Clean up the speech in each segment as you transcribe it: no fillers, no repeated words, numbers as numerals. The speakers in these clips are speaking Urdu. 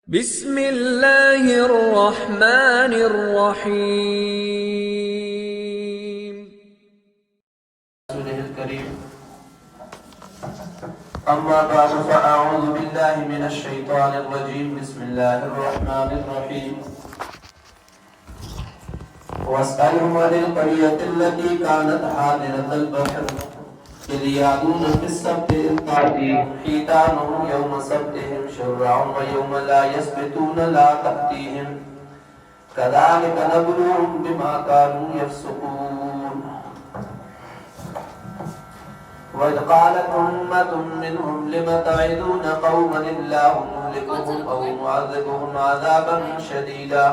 بسم اللہ الرحمن الرحیم اما بعد فاعوذ باللہ من الشیطان الرجیم بسم اللہ الرحمن الرحیم واسألهم عن القرية التي كانت حاضرة البحر إذ يعدون في السبت إذ تأتيهم حيتانهم يوم سبتهم شرعا ويوم لا يسبتون لا تأتيهم كذلك نبلوهم بما كانوا يفسقون وإذ قالت أمة منهم لم تعظون قوما الله مهلكهم أو معذبهم عذابا شديدا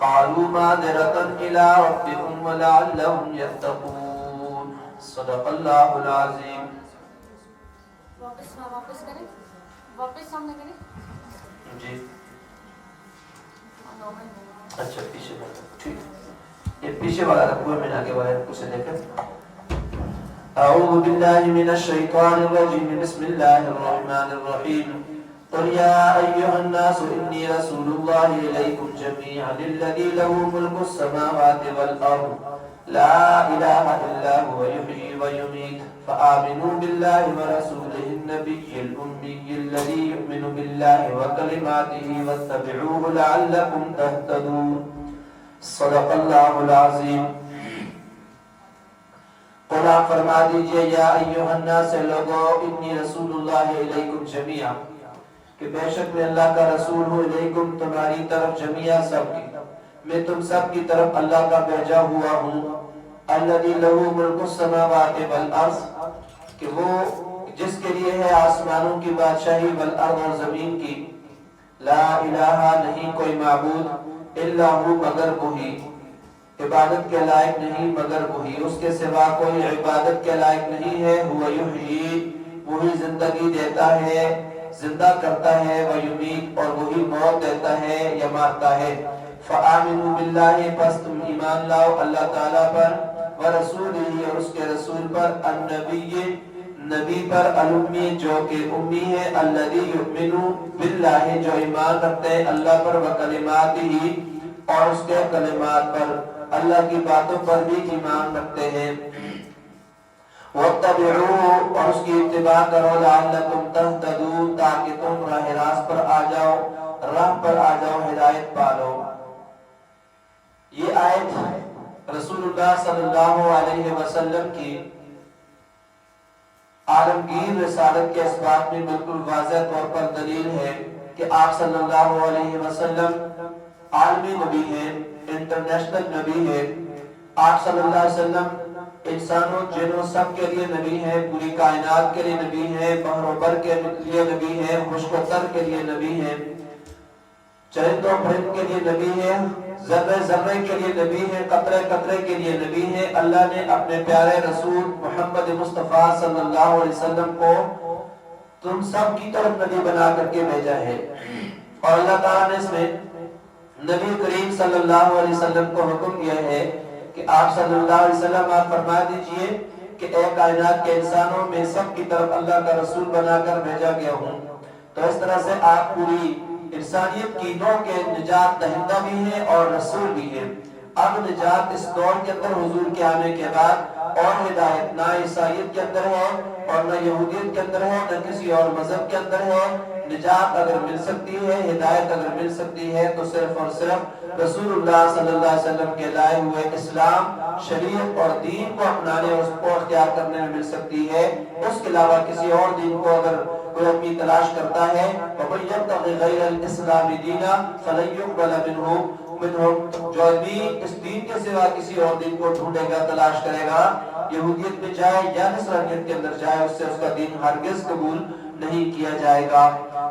قالوا معذرة إلى ربكم ولعلهم يتقون صدق اللہ العظیم. واپس کریں سامنے کریں جی اچھا پیچھے ٹھیک یہ پیچھے والا رکھو میں آگے والے رکھو سے دیکھیں. اعوذ باللہ من الشیطان الرجیم بسم اللہ الرحمن الرحیم قل یا ایہا الناس انی رسول اللہ الیکم جمیعا الذی له ملک السماوات والارض لا الہ الا هو یحیی ویمیت فآمنوا باللہ ورسولہ النبی الأمی الذی یؤمن باللہ وکلماتہ واتبعوه لعلکم تہتدون صدق اللہ العظیم. قل آپ فرما دیجئے یا ایہا الناس لوگو انی رسول اللہ الیکم جمیعا کہ بے شک میں اللہ کا رسول ہوں الیکم تمہاری طرف جمیعا سب کی میں تم سب کی طرف اللہ کا بھیجا ہوا ہوں. الذی لہ ملک السماوات والارض کہ وہ جس کے لیے ہے آسمانوں کی بادشاہی والارض اور زمین کی. لا الہ نہیں کوئی معبود الا ہو مگر وہی عبادت کے لائق نہیں مگر وہی اس کے سوا کوئی عبادت کے لائق نہیں ہے. هو یحیی وہی زندگی دیتا ہے زندہ کرتا ہے ویمیت اور وہی موت دیتا ہے یا مارتا ہے. فآمنوا باللہ پس تم ایمان لاؤ اللہ تعالیٰ پر ورسولہ اور اس کے رسول پر النبی نبی پر الامی جو کہ امی ہے الذی یؤمن باللہ جو ایمان رکھتے ہیں اللہ پر وکلماتہ اور اس کے کلمات پر اللہ کی باتوں پر بھی ایمان رکھتے ہیں. واتبعوه اور اس کی اتباع کرو لعلکم تہتدون تاکہ تم راہ راست پر آ جاؤ ہدایت پالو. یہ آیت رسول اللہ صلی اللہ علیہ وسلم کی عالمگیر رسالت کے اسبات میں بالکل واضح طور پر دلیل ہے کہ آپ صلی اللہ علیہ وسلم عالمی نبی ہیں انٹرنیشنل نبی ہے. آپ صلی اللہ علیہ وسلم انسانوں جنوں سب کے لیے نبی ہیں پوری کائنات کے لیے نبی ہیں بحر و بر کے لیے نبی ہیں خشک و تر کے لیے نبی ہیں چرند و پرند کے لیے نبی ہیں ذرے ذرے کے لیے نبی ہیں قطرے قطرے کے لیے نبی ہیں. اللہ نے اپنے پیارے رسول محمد مصطفیٰ صلی اللہ علیہ وسلم کو تم سب کی طرف نبی بنا کر کے بھیجا ہے اور اللہ تعالیٰ نے اس میں نبی کریم صلی اللہ علیہ وسلم کو حکم دیا ہے کہ آپ صلی اللہ علیہ وسلم آپ فرما دیجئے کہ اے کائنات کے انسانوں میں سب کی طرف اللہ کا رسول بنا کر بھیجا گیا ہوں. تو اس طرح سے آپ پوری انسانیت کی نوع کے نجات دہندہ بھی ہیں اور رسول بھی ہیں. اب نجات اس دور کے اندر حضور کے آنے کے بعد اور ہدایت نہ عیسائیت کے اندر ہے اور نہ یہودیت کے اندر ہے نہ کسی اور مذہب کے اندر ہے. نجات اگر مل سکتی ہے ہدایت اگر مل سکتی ہے تو صرف اور صرف رسول اللہ صلی اللہ علیہ وسلم کے لائے ہوئے اسلام شریعت اور دین کو اپنانے اور اس کو اختیار کرنے میں مل سکتی ہے. اس کے علاوہ کسی اور دین کو اگر کوئی اپنی تلاش کرتا ہے وَمَن يَبْتَغِ غَيْرَ الْإِسْلَامِ دِينًا فَلَن يُقْبَلَ مِنْهُ جو بھی اس دین کے سوا کسی اور دین کو ڈھونڈے گا تلاش کرے گا یہودیت میں جائے یا نصرانیت کے اندر جائے اس سے اس کا دین ہرگز قبول نہیں کیا جائے گا.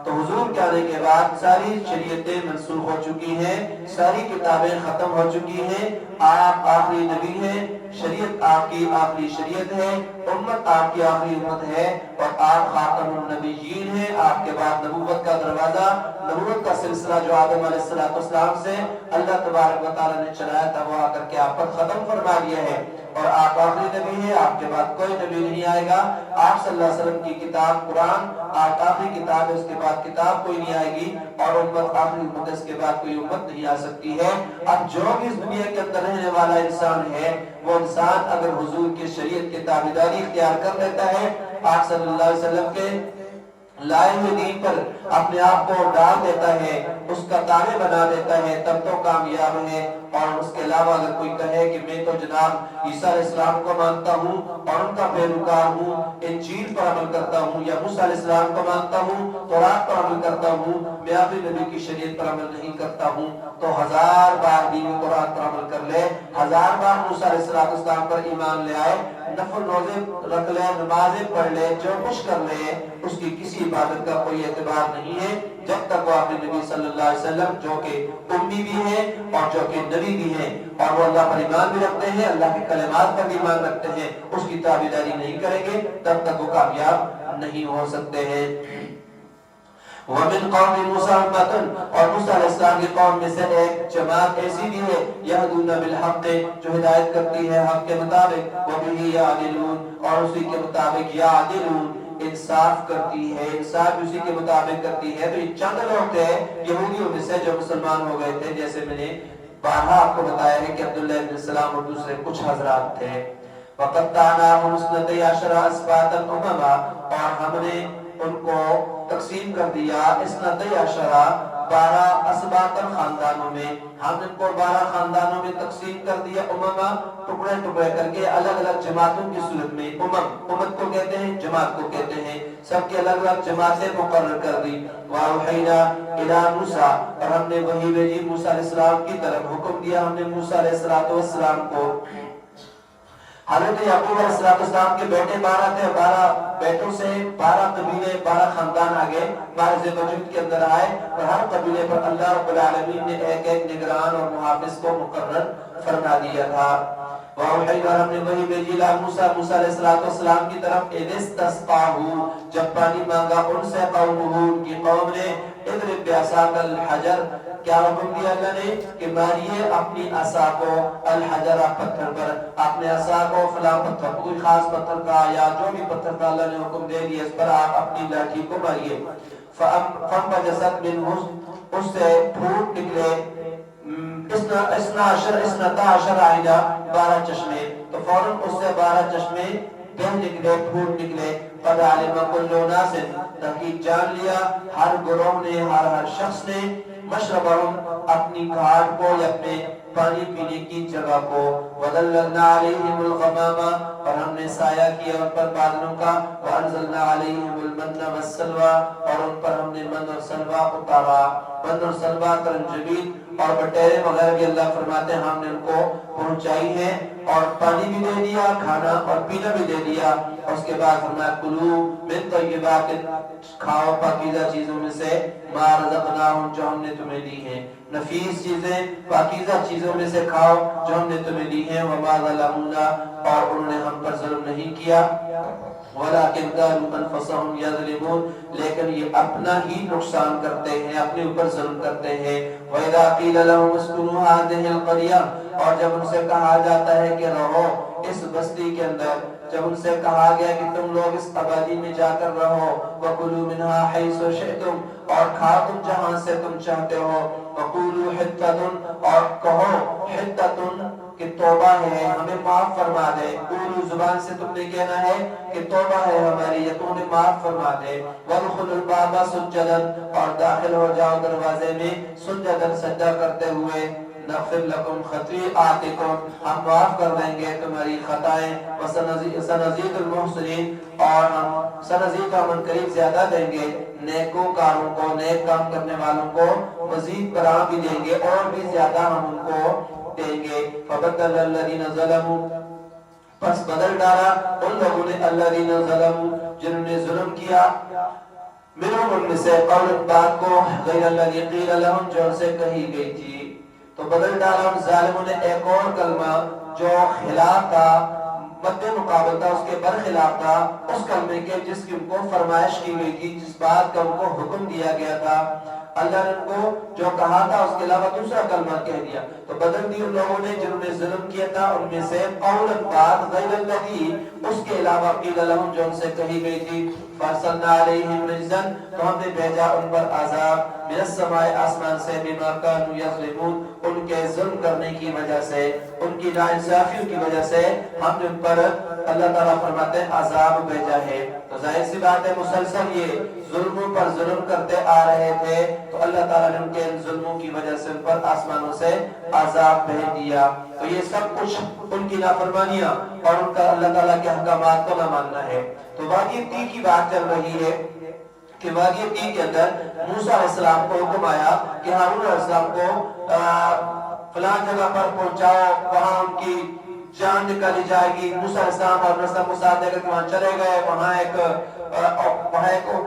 تو حضور کے آنے کے بعد ساری شریعتیں منسوخ ہو چکی ہیں ساری کتابیں ختم ہو چکی ہیں. آپ آخری نبی ہیں شریعت آپ کی آخری شریعت ہے امت آپ کی آخری امت ہے اور آپ خاتم النبیین ہیں. آپ کے بعد نبوت کا دروازہ نبوت کا سلسلہ جو آدم علیہ السلام سے اللہ تبارک و تعالی نے چلایا تھا وہ آ کر کے آپ پر ختم فرما دیا ہے اور آپ آخری نبی ہیں. آپ کے بعد کوئی نبی نہیں آئے گا. آپ صلی اللہ علیہ وسلم کی کتاب قرآن آخری کتاب ہے، اس کے بعد کتاب کوئی نہیں آئے گی، اور امت آخری امت ہے، اس کے بعد کوئی امت نہیں آ سکتی ہے۔ اب جو بھی اس دنیا کے اندر رہنے والا انسان ہے، وہ انسان اگر حضور کی شریعت کی تابعداری اختیار کر لیتا ہے، آپ صلی اللہ علیہ وسلم کے لائے ہوئے دین پر اپنے آپ کو ڈال دیتا ہے، اس کا تابع بنا دیتا ہے، تب تو کامیاب ہے۔ اور اس کے علاوہ اگر کوئی کہے کہ میں تو جناب عیسیٰ علیہ السلام کو مانتا ہوں اور ان کا پیروکار ہوں، انجیل پر عمل کرتا ہوں، یا موسیٰ علیہ السلام کو مانتا ہوں، تورات پر عمل کرتا ہوں، میں آخری نبی کی شریعت پر عمل نہیں کرتا ہوں، تو 1000 بار دین قرآن پر عمل کر لے، 1000 بار موسیٰ علیہ السلام پر ایمان لے آئے، نفل روزے رکھ لے، نمازیں پڑھ لے، جو کچھ کر لے، اس کی کسی عبادت کا کوئی اعتبار نہیں ہے جب تک وہ اپنے نبی صلی اللہ علیہ وسلم جو کہ امی بھی ہیں اور جو کہ نبی بھی ہیں اور وہ اللہ پر ایمان بھی رکھتے ہیں، اللہ کے کلمات پر بھی ایمان رکھتے ہیں، اس کی تابعداری نہیں کریں گے تب تک وہ کامیاب نہیں ہو سکتے ہیں۔ وَمِن قَوْمِ مُوسَىٰ أُمَّةٌ، اور موسیٰ علیہ السلام کی قوم میں سے ایک جماعت ایسی بھی ہے، یَهْدُونَ بِالْحَقِّ، جو ہدایت کرتی ہے حق کے مطابق، وَبِهِ يَعْدِلُونَ، اور اسی کے مطابق يَعْدِلُونَ، انصاف کرتی ہے، انصاف اسی کے مطابق کرتی ہے۔ تو یہ چند لوگ تھے یہودیوں میں سے جو مسلمان ہو گئے تھے، جیسے میں نے بارہا آپ کو بتایا ہے کہ عبداللہ بن السلام اور دوسرے کچھ حضرات تھے۔ وَقَطَّعْنَاهُمْ اثْنَتَيْ عَشَرَ أَسْبَاطًا أُمَمًا، اور ہم نے ان کو تقسیم کر دیا، اثنتئی عشرہ، 12 اسباطاً خاندانوں میں، ہم نے ان کو 12 خاندانوں میں تقسیم کر دیا، امما، ٹکڑے ٹکڑے کر کے الگ الگ جماعتوں کی صورت میں، امت کو کہتے ہیں، جماعت کو کہتے ہیں، سب کی الگ الگ جماعتیں مقرر کر دی۔ وَأَوْحَيْنَا إِلَىٰ مُوسَىٰ، اور ہم نے وحی بھیجی موسیٰ علیہ السلام کی طرف، حکم دیا ہم نے موسیٰ علیہ السلام کو۔ حضرت یعقوب علیہ السلام کے بیٹے 12 تھے، 12 بیٹوں سے 12 قبیلے، 12 خاندان آگے بارز وجود کے اندر آئے، اور ہر قبیلے پر اللہ رب العالمین نے ایک ایک نگران اور محافظ کو مقرر فرما دیا تھا۔ وَأَوْحَيْنَا، ہم نے وحی بھیجی إِلَىٰ مُوسَىٰ، موسیٰ علیہ السلام کی طرف، إِذِ اسْتَسْقَاهُ، جب پانی مانگا ان سے قومہ، ان کی قوم نے، اضرب بعصاک الحجر، کیا حکم دیا اللہ نے کہ ماریے اپنی عصا کو، الحجر، پتھر پر، اپنے عصا کو فلاں پتھر، کوئی خاص پتھر کا یا جو بھی پتھر کا اللہ نے حکم دے دیا، اس پر آپ اپنی لاٹھی کو ماریے۔ فَانْبَجَسَتْ مِنْهُ، اس سے پھوٹ نکلے، اثنتا عشر عینا، 12 چشمے، تو فوراً اس سے 12 چشمے بہ نکلے، پھوٹ نکلے۔ قَدْ عَلِمَ كُلُّ أُنَاسٍ، تحقیق جان لیا ہر گروہ نے، ہر شخص نے، مشربہم، اپنی گھاٹ کو یا اپنے پانی پینے کی جگہ کو، وَظَلَّلْنَا عَلَيْهِمُ الْغَمَامَ، اور ہم نے سایہ کیا ان پر بادلوں کا، وَأَنزَلْنَا عَلَيْهِمُ الْمَنَّ وَالسَّلْوَىٰ، اور ان پر ہم نے من اور سلوہ اتارا۔ من اور سلوہ ترنجبین اور بٹیرے وغیرہ بھی اللہ فرماتے ہیں ہم نے ان کو پہنچائی ہے، اور پانی بھی دے دیا، کھانا اور پینا بھی دے دیا، اور اس کے بعد فرمایا کلو من طیبات، کھاؤ پاکیزہ چیزوں میں سے، ما رزقناہم، جو ہم نے تمہیں دی ہیں، نفیس چیزیں، پاکیزہ چیزوں میں سے کھاؤ جو ہم نے تمہیں دی ہیں، وما ظلمونا، اور انہوں نے ہم پر ظلم نہیں کیا، ولیکن كانوا انفسهم یظلمون، لیکن یہ اپنا ہی نقصان کرتے ہیں، اپنے اوپر ظلم کرتے ہیں۔ وَإِذَا قِيلَ لَهُمُ اسْكُنُوا هَٰذِهِ الْقَرْيَةَ، اور جب ان سے کہا جاتا ہے کہ رہو اس بستی کے اندر، جب ان سے کہا گیا کہ تم لوگ اس آبادی میں جا کر رہو، وَكُلُوا مِنْهَا حَيْثُ شِئْتُمْ، اور کھاؤ تم جہاں سے تم چاہتے ہو، وَقُولُوا حِطَّةٌ، اور کہو حِطَّةٌ کہ توبہ ہے، ہمیں معاف فرما دے، قولوا زبان سے تم نے کہنا ہے کہ توبہ ہے ہماری، یا تو نے معاف فرما دے، وَادْخُلُوا الْبَابَ سُجَّدًا، اور داخل ہو جاؤ دروازے میں سجدًا، سجدہ کرتے ہوئے، نغفر لکم خطیئاتکم، ہم معاف کر دیں گے تمہاری خطائیں، وسنزید المحسنین، اور ہم سنزید کا من قریب زیادہ دیں گے نیکوکاروں کو، نیک کام کرنے والوں کو مزید برآں بھی دیں گے، اور بھی زیادہ ہم ان کو دیں گے۔ فبدل الذین ظلموا، پس بدل ڈالا ان لوگوں نے، الذین ظلموا، جنہوں نے ظلم کیا، منہم ان میں سے، قول بات کو، غیر الذی قیل لہم، جو ان سے کہی گئی تھی، تو بدل ڈالا ان ظالموں نے ایک اور کلمہ جو خلاف تھا، مد مقابل تھا، اس کے برخلاف تھا اس کلمے کے جس کی ان کو فرمائش کی گئی تھی، جس بات کا ان کو حکم دیا گیا تھا۔ اللہ نے ان کو جو کہا تھا اس کے علاوہ دوسرا کلمہ کہہ دیا، تو بدل دی ان لوگوں نے جنہوں نے ظلم کیا تھا ان میں سے قولا بات غیر الذی، اس کے علاوہ قیل لہم جو ان سے کہی گئی تھی، فارسلنا علیہم رجزا، تو ہم نے بھیجا ان پر عذاب من السماء آسمان سے، بما كانوا یظلمون، ان کے ظلم کرنے کی وجہ سے، ان کی ناانصافیوں کی وجہ سے ہم نے ان پر اللہ تعالیٰ فرماتے ہیں عذاب بھیجا ہے۔ تو ظاہر سی بات ہے مسلسل یہ ظلموں پر ظلم کرتے آ رہے تھے، تو اللہ تعالیٰ نے ان کے ظلموں کی وجہ سے ان پر آسمانوں سے عذاب بھیج دیا۔ تو یہ سب کچھ ان کی نافرمانیاں اور ان کا اللہ تعالیٰ کے احکامات کو نہ ماننا ہے۔ تو وادی طی کی بات چل رہی ہے کہ وادی طی کے اندر موسیٰ علیہ السلام کو حکم آیا کہ ہارون علیہ السلام کو فلاں جگہ پر پہنچاؤ، وہاں ان کی جان نکالی جائے گی۔ موسیٰ علیہ السلام اور نسل کو ساتھ لے کر وہاں چلے گئے، وہاں ایک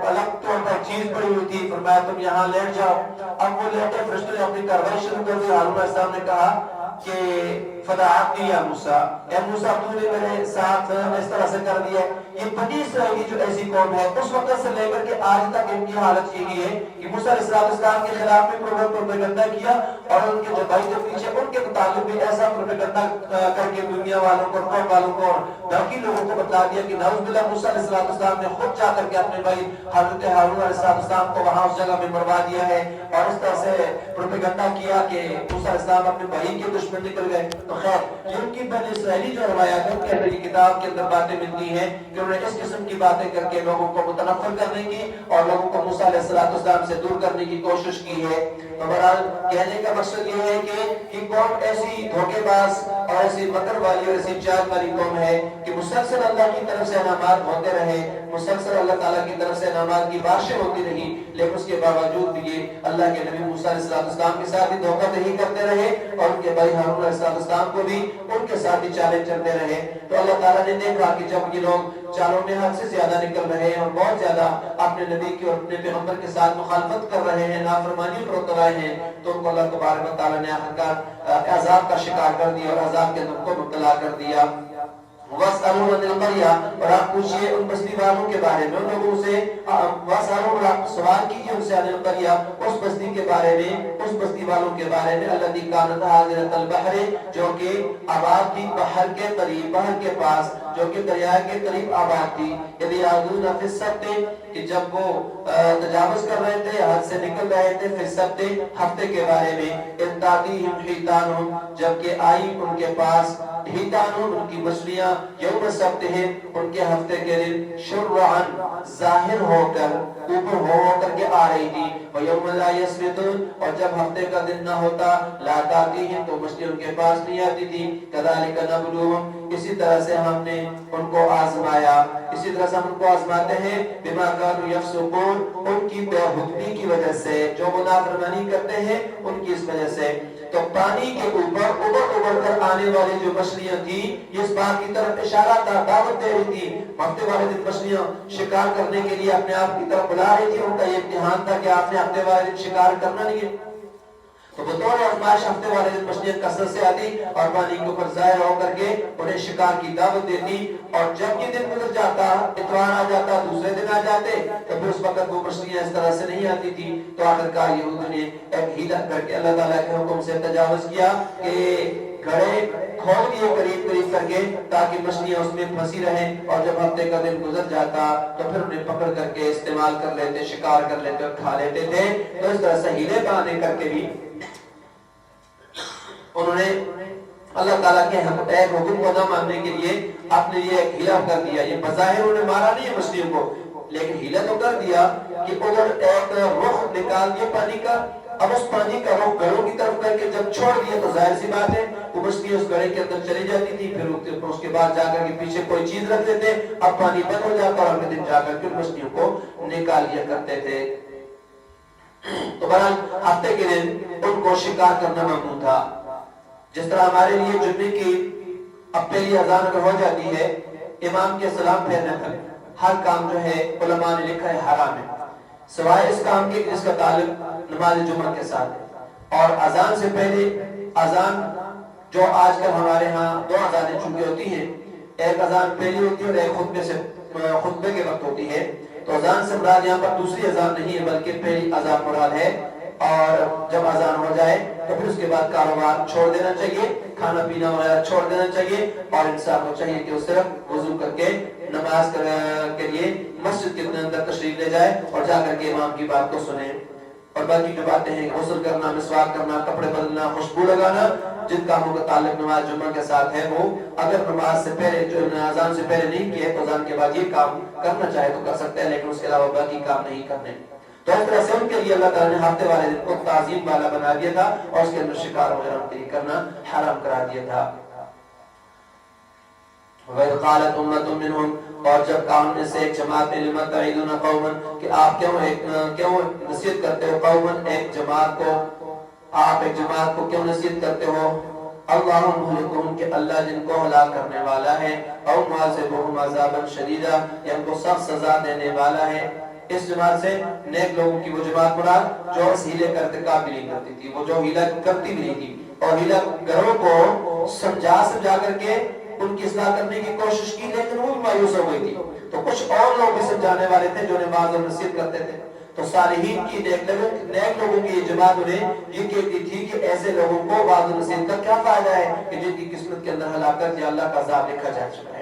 الگ طور پر چیز پڑی ہوئی تھی، فرمایا تم یہاں لیٹ جاؤ۔ اب وہ لیٹے، فرشتوں نے اپنی کارروائی شروع کر دی۔ ہارون علیہ السلام نے کہا کہ فدعتنی یا موسیٰ، اے موسیٰ تو نے میرے ساتھ اس طرح سے کر دیا۔ یہ بنی اسرائیلی جو ایسی قوم ہے اس وقت سے لے کر کے آج تک ان کی حالت یہی ہے کہ موسیٰ علیہ السلام کے خلاف بھی پروپیگنڈا کیا اور ان کے جو بھائی کے پیچھے ان کے متعلق بھی ایسا پروپیگنڈا کر کے دنیا والوں کو، قوم والوں کو اور باقی لوگوں کو بتا دیا کہ نعوذ باللہ موسیٰ علیہ السلام نے خود جا کر کے اپنے بھائی حضرت ہارون علیہ السلام کو وہاں اس جگہ میں مروا دیا ہے، اور اس طرح سے پروپیگنڈا کیا کہ موسیٰ علیہ السلام اپنے بھائی کے دشمن نکل گئے۔ تو خیر یہ ان کی بنی اسرائیلی جو روایات ہیں ان کے اندر یہ کتاب کے اندر باتیں ملتی ہیں کہ انہوں نے اس قسم کی باتیں کر کے لوگوں کو متنفر کرنے کی اور لوگوں کو موسیٰ علیہ السلام سے دور کرنے کی کوشش کی ہے۔ تو بہرحال کہنے کا مقصد یہ ہے کہ قوم ایسی دھوکے باز اور ایسی مکر والی اور ایسی چال والی قوم ہے کہ مسلسل اللہ کی طرف سے انعامات ہوتے رہے، مسلسل اللہ تعالیٰ کی طرف سے انعامات کی بارشیں ہوتی رہی، لیکن اس کے باوجود بھی یہ اللہ کے نبی موسیٰ علیہ السلام کے ساتھ بھی دھوکہ دہی کرتے رہے اور ان کے بھائی ہارون علیہ السلام کو بھی ان کے ساتھ ہی چالیں چلتے رہے۔ تو اللہ تعالیٰ نے دیکھا کہ جب یہ لوگ چالوں میں حد سے زیادہ نکل رہے ہیں اور بہت زیادہ اپنے نبی کی اور اپنے پیغمبر کے ساتھ مخالفت کر رہے ہیں، نافرمانی پر اتر آئے ہیں، تو ان کو اللہ تبارک و تعالیٰ نے آخرکار عذاب کا شکار کر دیا اور عذاب کے اندر کو مبتلا کر دیا۔ وَاسْأَلُوا عَنِ الْقَرْيَةِ، اور آپ پوچھئے ان بستی والوں کے بارے میں، ان لوگوں سے وَاسْأَلُوا، اور آپ سوال کیجئے ان سے عَنِ الْقَرْيَةِ، اس بستی کے بارے میں، اس بستی والوں کے بارے میں الَّتِي كَانَتْ حَاضِرَةَ الْبَحْرِ، جو کہ آباد تھی بحر کے قریب، بحر کے پاس، جو کہ دریا کے قریب آباد تھی۔ اِذْ يَعْدُونَ فِي السَّبْتِ، کہ جب وہ تجاوز کر رہے تھے، حد سے نکل رہے تھے، فِي السَّبْتِ، ہفتے کے بارے میں، اِذْ تَأْتِيهِمْ حِيتَانُهُمْ، جبکہ آئی ان کے پاس حیتانون ان کی مچھلیاں، یوم سبتہم ان کے ہفتے کے دن، شرعن ظاہر ہو کر، اوپر ہو کر کے آ رہی تھی، ویوم لا یسبتون، اور جب ہفتے کا دن نہ ہوتا، لا تاتیہم تو مچھلی ان کے پاس نہیں آتی تھی۔ کذالک نبلوہم، اسی طرح سے ہم نے ان کو آزمایا، اسی طرح سے ہم ان کو آزماتے ہیں، بما کانوا یفسقون، ان کی بے حکمی کی وجہ سے، جو وہ نافرمانی کرتے ہیں ان کی اس وجہ سے۔ تو پانی کے اوپر ابڑ کر آنے والی جو مچھلیاں تھی، اس بات کی طرف اشارہ تھا، دعوت دے رہی تھی، ہفتے والے دن مچھلیاں شکار کرنے کے لیے اپنے آپ کی طرف بلا رہی تھی، ان کا یہ امتحان تھا کہ آپ نے ہفتے والے دن شکار کرنا نہیں ہے۔ تو بطور آزمائش ہفتے والے دن مچھلیاں کثرت سے آتی اور پانی کے اوپر ظاہر ہو کر کے انہیں شکار کی دعوت دیتی، اور جب یہ دن گزر جاتا، اتوار آ جاتا، دوسرے دن آ جاتے، تو پھر اس وقت وہ مچھلیاں اس طرح سے نہیں آتی تھی۔ تو آخرکار یہود نے ایک ہیلا کر کے اللہ تعالیٰ کے حکم سے تجاوز کیا کہ گھڑے کھول دیے قریب کر کے، تاکہ مچھلیاں اس میں پھنسی رہیں، اور جب ہفتے کا دن گزر جاتا تو پھر انہیں پکڑ کر کے استعمال کر لیتے، شکار کر لیتے اور کھا لیتے تھے۔ تو اس طرح سے ہیلے بہانے کر کے بھی انہوں نے اللہ تعالیٰ کے ایک حکم کو نہ ماننے کے لیے اپنے لیے ایک ہیلا کر دیا۔ یہ بظاہر انہوں نے مارا نہیں ہے مچھلیوں کو، لیکن ہیلا تو کر دیا کہ ادھر ایک رخ نکال دیا پانی کا، اب اس پانی کا رخ گڑوں کی طرف کر کے جب چھوڑ دیا تو ظاہر سی بات ہے وہ مچھلی اس گڑے کے اندر چلی جاتی تھی، پھر اس کے بعد جا کر کے پیچھے کوئی چیز رکھ دیتے، اب پانی بند ہو جاتا اور اگلے دن جا کر کے مچھلیوں کو نکال لیا کرتے تھے۔ تو بہرحال ہفتے کے دن ان کو شکار کرنا ممنوع تھا۔ جس طرح ہمارے لیے جمعے کی اب پہلی اذان اگر ہو جاتی ہے، امام کے سلام پھیرنے تک ہر کام جو ہے علماء نے لکھا ہے حرام ہے، سوائے اس کام کے جس کا تعلق نماز جمعہ کے ساتھ ہے۔ اور اذان سے پہلے، اذان جو آج کل ہمارے ہاں دو اذانیں چونکہ ہوتی ہیں، ایک اذان پہلی ہوتی ہے اور ایک خطبے کے وقت ہوتی ہے، تو اذان سے مراد یہاں پر دوسری اذان نہیں ہے بلکہ پہلی اذان مراد ہے۔ اور جب اذان ہو جائے تو پھر اس کے بعد کاروبار چھوڑ دینا چاہیے، کھانا پینا وغیرہ چھوڑ دینا چاہیے، اور انسان کو چاہیے کہ وہ صرف وضو کر کے نماز کے لیے مسجد کے اندر تشریف لے جائے اور جا کر کے امام کی بات کو سنے۔ اور باقی جو باتیں ہیں غسل کرنا، مسواک کرنا، کپڑے بدلنا، خوشبو لگانا، جن کاموں کا تعلق نماز جمعہ کے ساتھ ہے، وہ اگر نماز سے پہلے جو اذان سے پہلے نہیں کیے تو اذان کے بعد یہ کام کرنا چاہے تو کر سکتے ہیں، لیکن اس کے علاوہ باقی کام نہیں کرنے۔ تو اس طرح سے ان کے لیے اللہ تعالیٰ نے ہفتے والے دن کو تعظیم والا بنا دیا تھا اور اس کے اندر شکار وغیرہ ان کے لیے کرنا حرام کرا دیا تھا۔ وَإِذْ قَالَتْ أُمَّةٌ مِّنْهُمْ، اور جب کہا ان میں سے ایک جماعت نے لِمَ تَعِظُونَ قَوْمًا، کہ آپ کیوں نصیحت کرتے ہو قوماً ایک جماعت کو، آپ ایک جماعت کو کیوں نصیحت کرتے ہو؟ اللہ مہلکہم، کہ اللہ جن کو ہلاک کرنے والا ہے، او معذبہم عذابا شدیدا، یا ان کو سخت سزا دینے والا ہے۔ اس جماعت سے نیک لوگوں کی وہ جماعت مراد جو اس ہیلے کا ارتکاب بھی نہیں کرتی تھی، وہ جو ہیلہ کرتی بھی نہیں تھی، اور ہیلہ گروں کو سمجھا کر کے ان کی اصلاح کرنے کی کوشش کی، لیکن وہ بھی مایوس ہو گئی تھی۔ تو کچھ اور لوگ بھی سمجھانے والے تھے جو نماز اور نصیحت کرتے تھے، تو صالحین کی نیک لوگوں کی یہ جماعت انہیں یہ کہتی تھی کہ ایسے لوگوں کو واعظ و نصیحت کا کیا فائدہ ہے کہ جن کی قسمت کے اندر ہلاکت یا اللہ کا عذاب لکھا جا چکا ہے۔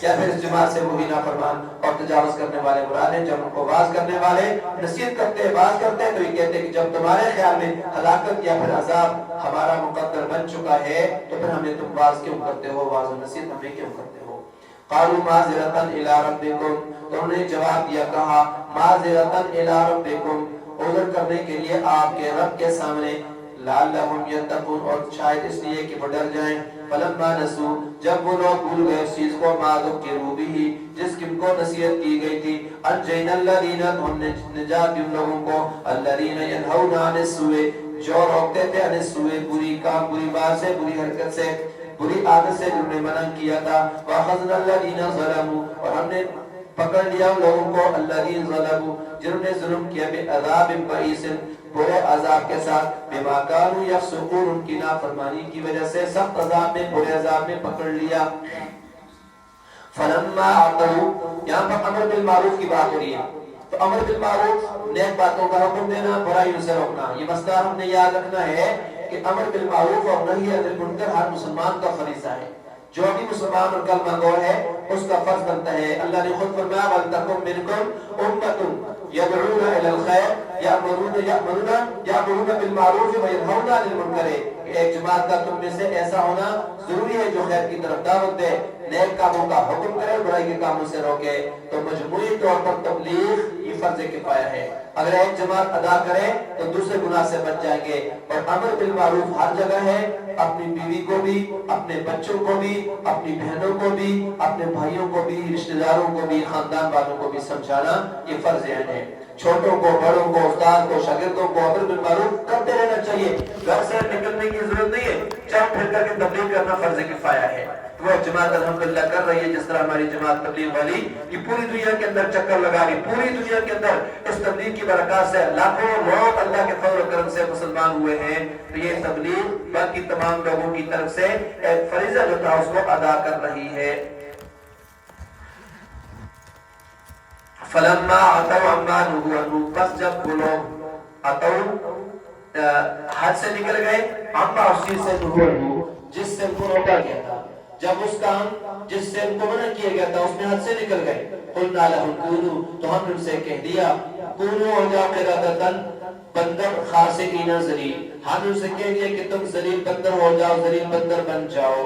یا پھر اس جماعت سے وہی نافرمان اور تجاوز کرنے والے مراد ہیں، جب ان کو واعظ کرنے والے نصیحت کرتے ہیں، واعظ کرتے ہیں، تو یہ کہتے ہیں کہ جب تمہارے خیال میں ہلاکت یا پھر عذاب ہمارا مقدر بن چکا ہے تو پھر ہمیں تم واعظ کیوں کرتے ہو، واعظ و نصیحت ہمیں کیوں کرتے ہو؟ قالوا معذرة إلى ربكم، تو انہوں نے جواب دیا، کہا معذرة إلى ربكم، عذر کرنے کے لیے آپ کے رب کے سامنے، لعلهم يتقون، اور شاید اس لیے کہ وہ ڈر جائیں۔ فلما نسوا، جب وہ لوگ بھول گئے اس چیز کو، ما ذکروا به، جس کی ان کو نصیحت کی گئی تھی، انجینا الذین، ہم نے نجات ان لوگوں کو، الذین ینہون عن السوء، جو روکتے تھے عن السوء، بری کام، بری بات سے، بری حرکت سے، بری عادت سے، جنہوں نے منع کیا تھا، واخذنا الذین ظلموا، اور ہم نے پکڑ لیا ان لوگوں کو، الذین ظلموا، جنہوں نے ظلم کیا، بعذاب بئیس، برے عذاب کے ساتھ، بما کانوا یفسقون، ان کی نافرمانی کی وجہ سے سخت عذاب میں، برے عذاب میں پکڑ لیا۔ فلما عتوا، یہاں پر امر بالمعروف کی بات ہو رہی ہے، تو امر بالمعروف نیک باتوں کا حکم دینا، برائیوں سے روکنا، یہ مسئلہ ہم نے یاد رکھنا ہے کہ امر بالمعروف اور نہی عن المنکر ہر مسلمان کا فریضہ ہے۔ جو بھی مسلمان اور کلمہ گو ہے اس کا فرض بنتا ہے۔ اللہ نے خود فرمایا وَلْتَكُن مِّنكُمْ أُمَّةٌ يَدْعُونَ إِلَى الْخَيْرِ يَأْمُرُونَ بِالْمَعْرُوفِ وَيَنْهَوْنَ عَنِ الْمُنكَرِ، ایک جماعت کا تم میں سے ایسا ہونا ضروری ہے جو خیر کی طرف دعوت دے، نیک کاموں کا حکم کرے، برائی کے کاموں سے روکے۔ تو مجموعی طور پر تبلیغ یہ فرض کفایہ ہے، اگر ایک جماعت ادا کرے تو دوسرے گناہ سے بچ جائیں گے۔ اور امر بالمعروف ہر جگہ ہے، اپنی بیوی کو بھی، اپنے بچوں کو بھی، اپنی بہنوں کو بھی، اپنے بھائیوں کو بھی، رشتہ داروں کو بھی، خاندان والوں کو بھی سمجھانا یہ فرض عین ہے۔ چھوٹوں کو، بڑوں کو، استاد کو، شاگردوں کو امر بالمعروف کرتے رہنا چاہیے، گھر سے نکلنے کی ضرورت نہیں ہے، چل پھر کر کے تبلیغ کرنا فرض کفایہ ہے۔ وہ جماعت الحمدللہ کر رہی ہے، جس طرح ہماری جماعت تبلیغ والی یہ پوری دنیا کے اندر چکر لگا رہی، پوری دنیا کے اندر اس تبلیغ کی برکات سے لاکھوں لوگ اللہ کے فضل و کرم سے مسلمان ہوئے ہیں۔ تو یہ تبلیغ باقی تمام لوگوں کی طرف سے ایک فریضہ جو تھا اس کو ادا کر رہی ہے۔ فلما عتوا عما نهوا عنه، پس جب وہ لوگ عتوا حد سے نکل گئے، عما اس چیز سے نهوا عنه جس سے ان کو روکا گیا تھا، جب اس کام جس سے ان کو منع کیا گیا تھا اس میں حد سے نکل گئے، قلنا لهم كونوا، تو ہم ان سے کہہ دیا كونوا ہو جاؤ قردۃ بندر خاسئین ذلیل، ہم ان سے کہہ دیا کہ تم ذلیل بندر ہو جاؤ، ذلیل بندر بن جاؤ۔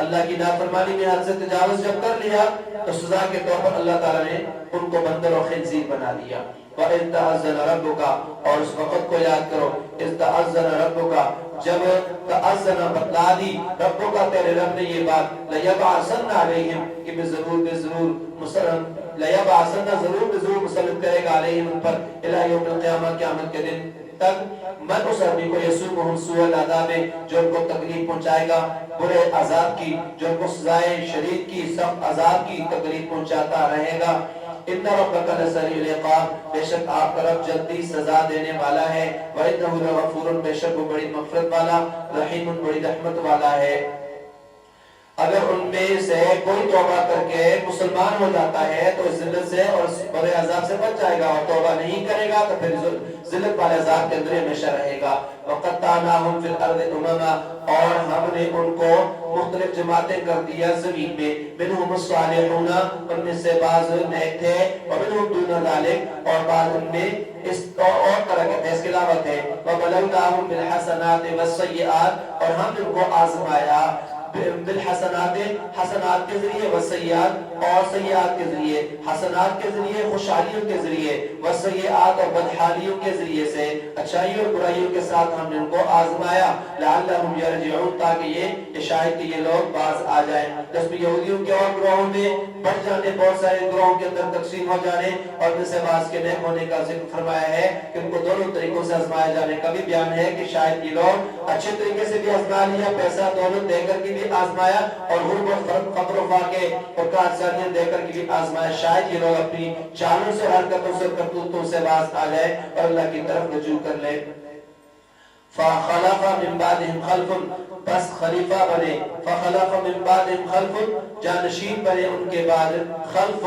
اللہ کی نافرمانی میں حد سے تجاوز جب کر لیا تو سزا کے طور پر اللہ تعالیٰ نے ان کو بندر اور خنزیر بنا دیا۔ وَإِذْ تَعَذَّنَ رَبُّكَ، اور اس وقت کو یاد کرو، اِذْ تَعَذَّنَ رَبُّكَ، جب تَعَذَّنَ بتلا دی ربک، تیرے رب نے یہ بات، لَيَبْعَثَنَّ عَلَيْهِمْ، کہ میں ضرور ضرور مسلط کرے گا علیہم ان پر، اِلَى يَوْمِ الْقِيَامَةِ، قیامت کے دن تک، من اس آدمی کو یسومہم سوء العذاب، جو ان کو تکلیف پہنچائے گا برے عذاب کی، جو ان کو سزائے شدید کی، سخت عذاب کی تکلیف پہنچاتا رہے گا۔ ان ربک لسریع العقاب، بے شک آپ کا رب جلدی سزا دینے والا ہے، وانہ لغفور، بے شک وہ بڑی مغفرت والا، رحیم بڑی رحمت والا ہے۔ اگر ان میں سے کوئی توبہ کر کے مسلمان ہو جاتا ہے تو اس ذلت سے اور بڑے عذاب سے بچ جائے گا، اور توبہ نہیں کرے گا تو پھر ذلت والے عذاب کے اندر ہمیشہ رہے گا۔ وَقَطَّعْنَاهُمْ فِي الْأَرْضِ أُمَمًا، اور ہم نے ان کو مختلف جماعتیں کر دیا زمین میں، مِنْهُمُ الصَّالِحُونَ، ان میں سے بعض نیک تھے، وَمِنْهُمْ دُونَ ذَلِكَ، اور بعض ان میں اس اور طرح کے تھے، اس کے علاوہ تھے۔ وَبَلَوْنَاهُمْ بِالْحَسَنَاتِ وَالسَّيِّئَاتِ، اور ہم نے ان کو آزمایا بالحسنات، حسنات کے ذریعے، والسیئات، اور سیئات کے ذریعے، حسنات کے ذریعے خوشحالیوں کے ذریعے، والسیئات اور بدحالیوں کے ذریعے سے، اچھائیوں اور برائیوں کے ساتھ ہم نے ان کو آزمایا، لعلہم یرجعون، تاکہ یہ شاید کہ یہ لوگ باز آ جائیں۔ جس میں یہودیوں کے اور گروہوں میں بڑھ جانے، بہت سارے گروہوں کے اندر تقسیم ہو جانے، اور ان سے بعض کے نیک ہونے کا ذکر فرمایا ہے کہ ان کو دونوں طریقوں سے آزمایا جانے کا بھی بیان ہے کہ شاید یہ لوگ اچھے طریقے سے بھی آزما لیا، پیسہ دولت دے کر کے بھی آزمایا، اور غربت، فقر و فاقے اور کارسانیت دے کر کے بھی آزمایا، شاید یہ لوگ اپنی چالوں سے، حرکتوں سے، کرتوتوں سے باز آ جائے اور اللہ کی طرف رجوع کر لے۔ فخلف من بعدهم خلف، بس خلیفہ بنے، فخلف من بعدهم خلف، جانشین بنے ان کے بعد، خلف،